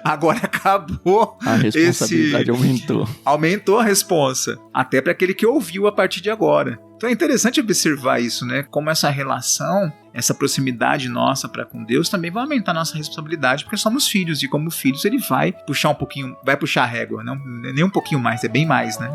Agora acabou. A responsabilidade aumentou. Aumentou a responsa, até para aquele que ouviu a partir de agora. Então é interessante observar isso, né? Como essa relação, essa proximidade nossa para com Deus também vai aumentar a nossa responsabilidade, porque somos filhos, e como filhos ele vai puxar um pouquinho, vai puxar a régua, não nem um pouquinho mais, é bem mais, né?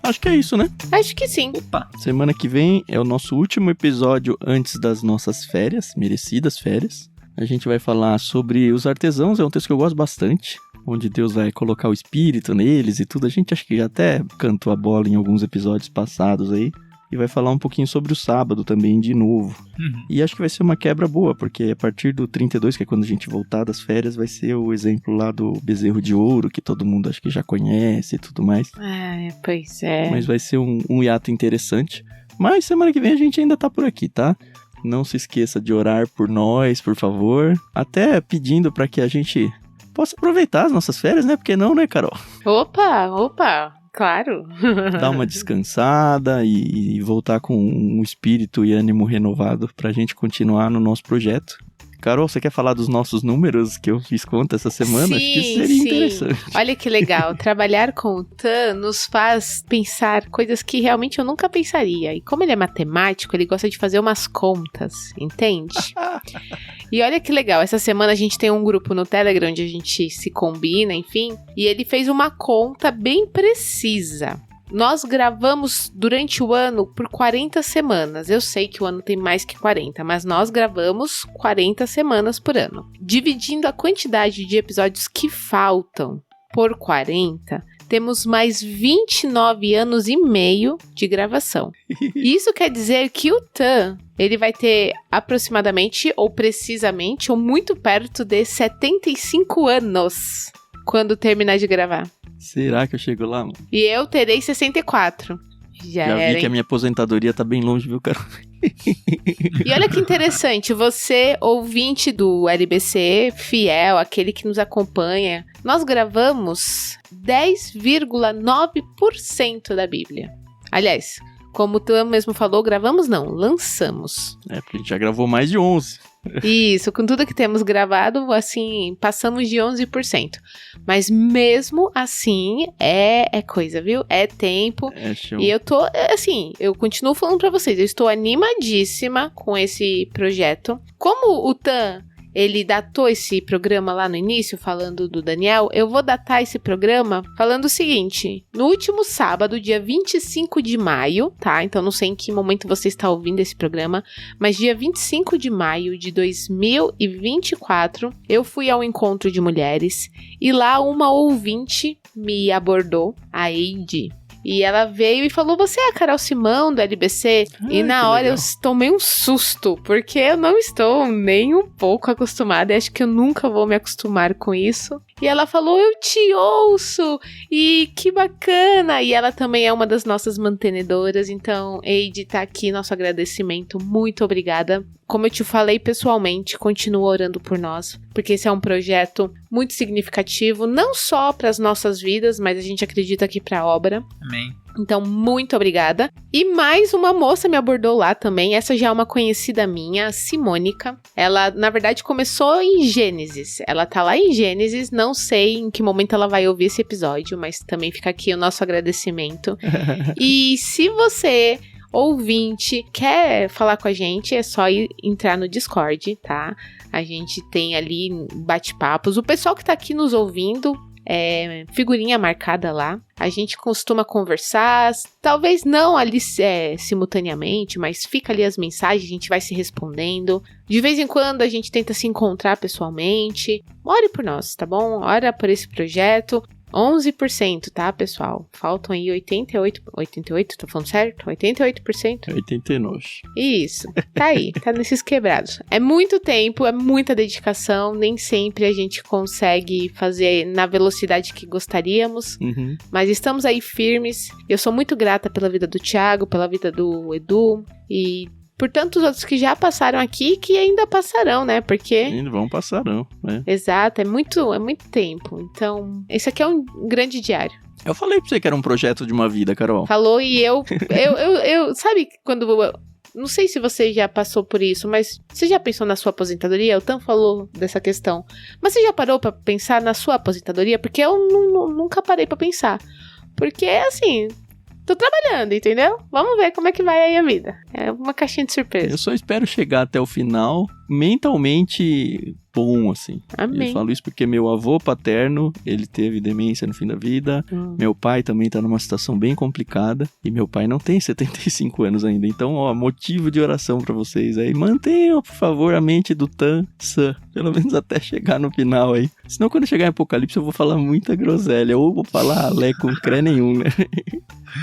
Acho que é isso, né? Acho que sim. Opa. Semana que vem é o nosso último episódio antes das nossas férias, merecidas férias. A gente vai falar sobre os artesãos, é um texto que eu gosto bastante, onde Deus vai colocar o espírito neles e tudo. A gente acho que já até cantou a bola em alguns episódios passados aí. E vai falar um pouquinho sobre o sábado também, de novo. E acho que vai ser uma quebra boa, porque a partir do 32, que é quando a gente voltar das férias, vai ser o exemplo lá do bezerro de ouro, que todo mundo acho que já conhece e tudo mais. Pois é. Mas vai ser um hiato interessante. Mas semana que vem a gente ainda tá por aqui, tá? Não se esqueça de orar por nós, por favor. Até pedindo para que a gente possa aproveitar as nossas férias, né? Porque não, né, Carol? Opa! Claro. Dar uma descansada e voltar com um espírito e ânimo renovado pra gente continuar no nosso projeto. Carol, você quer falar dos nossos números que eu fiz conta essa semana? Acho que seria interessante. Olha que legal. Trabalhar com o Tan nos faz pensar coisas que realmente eu nunca pensaria. E como ele é matemático, ele gosta de fazer umas contas, entende? E olha que legal. Essa semana a gente tem um grupo no Telegram onde a gente se combina, enfim. E ele fez uma conta bem precisa. Nós gravamos durante o ano por 40 semanas. Eu sei que o ano tem mais que 40, mas nós gravamos 40 semanas por ano. Dividindo a quantidade de episódios que faltam por 40, temos mais 29 anos e meio de gravação. Isso quer dizer que o Tan, ele vai ter aproximadamente, ou precisamente, ou muito perto de 75 anos quando terminar de gravar. Será que eu chego lá, mano? E eu terei 64. Já vi que a minha aposentadoria tá bem longe, viu, cara? E olha que interessante, você, ouvinte do LBC, fiel, aquele que nos acompanha, nós gravamos 10,9% da Bíblia. Aliás, como tu mesmo falou, gravamos não, lançamos. Porque a gente já gravou mais de 11. Isso, com tudo que temos gravado, assim, passamos de 11%. Mas mesmo assim, é coisa, viu? É tempo. É show. E eu tô, assim, eu continuo falando pra vocês, eu estou animadíssima com esse projeto. Como o Tan, ele datou esse programa lá no início, falando do Daniel, eu vou datar esse programa falando o seguinte: no último sábado, dia 25 de maio, tá? Então não sei em que momento você está ouvindo esse programa, mas dia 25 de maio de 2024, eu fui ao encontro de mulheres e lá uma ouvinte me abordou, a Eide. E ela veio e falou, você é a Carol Simão do LBC? E na hora eu tomei um susto, porque eu não estou nem um pouco acostumada, e acho que eu nunca vou me acostumar com isso. E ela falou, eu te ouço, e que bacana! E ela também é uma das nossas mantenedoras, então, Eide, tá aqui nosso agradecimento, muito obrigada. Como eu te falei pessoalmente, continua orando por nós, porque esse é um projeto muito significativo, não só para as nossas vidas, mas a gente acredita que para a obra. Amém. Então, muito obrigada. E mais uma moça me abordou lá também. Essa já é uma conhecida minha, Simônica. Ela, na verdade, começou em Gênesis. Ela tá lá em Gênesis. Não sei em que momento ela vai ouvir esse episódio, mas também fica aqui o nosso agradecimento. E se você, ouvinte, quer falar com a gente, é só entrar no Discord, tá? A gente tem ali bate-papos. O pessoal que tá aqui nos ouvindo, figurinha marcada lá. A gente costuma conversar, talvez não ali simultaneamente, mas fica ali as mensagens, a gente vai se respondendo. De vez em quando a gente tenta se encontrar pessoalmente. Ore por nós, tá bom? Ora por esse projeto. 11%, tá, pessoal? Faltam aí 88%, tô falando certo? 88%? 89%. Isso, tá aí, tá nesses quebrados. É muito tempo, é muita dedicação, nem sempre a gente consegue fazer na velocidade que gostaríamos, mas estamos aí firmes. Eu sou muito grata pela vida do Thiago, pela vida do Edu e por tantos outros que já passaram aqui que ainda passarão, né? Porque... ainda vão passarão, né? Exato, é muito tempo. Então, esse aqui é um grande diário. Eu falei pra você que era um projeto de uma vida, Carol. Falou e eu sabe quando... Não sei se você já passou por isso, mas você já pensou na sua aposentadoria? O Tan falou dessa questão. Mas você já parou pra pensar na sua aposentadoria? Porque eu nunca parei pra pensar. Porque, assim... tô trabalhando, entendeu? Vamos ver como é que vai aí a vida. É uma caixinha de surpresa. Eu só espero chegar até o final mentalmente bom, assim. Amém. Eu falo isso porque meu avô paterno, ele teve demência no fim da vida. Meu pai também tá numa situação bem complicada. E meu pai não tem 75 anos ainda. Então, ó, motivo de oração pra vocês aí. Mantenham, por favor, a mente do Tan sã. Pelo menos até chegar no final aí. Senão, quando chegar em Apocalipse, eu vou falar muita groselha. Ou vou falar lé com cré nenhum, né?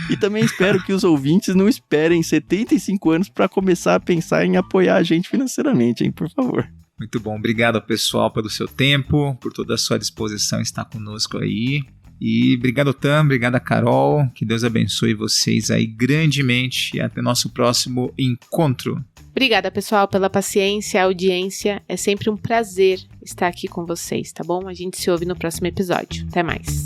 E também espero que os ouvintes não esperem 75 anos pra começar a pensar em apoiar a gente financeiramente, hein? Por favor. Muito bom. Obrigado ao pessoal pelo seu tempo, por toda a sua disposição em estar conosco aí. E obrigado, Tan, obrigado, Carol. Que Deus abençoe vocês aí grandemente. E até o nosso próximo encontro. Obrigada, pessoal, pela paciência, audiência. É sempre um prazer estar aqui com vocês, tá bom? A gente se ouve no próximo episódio. Até mais.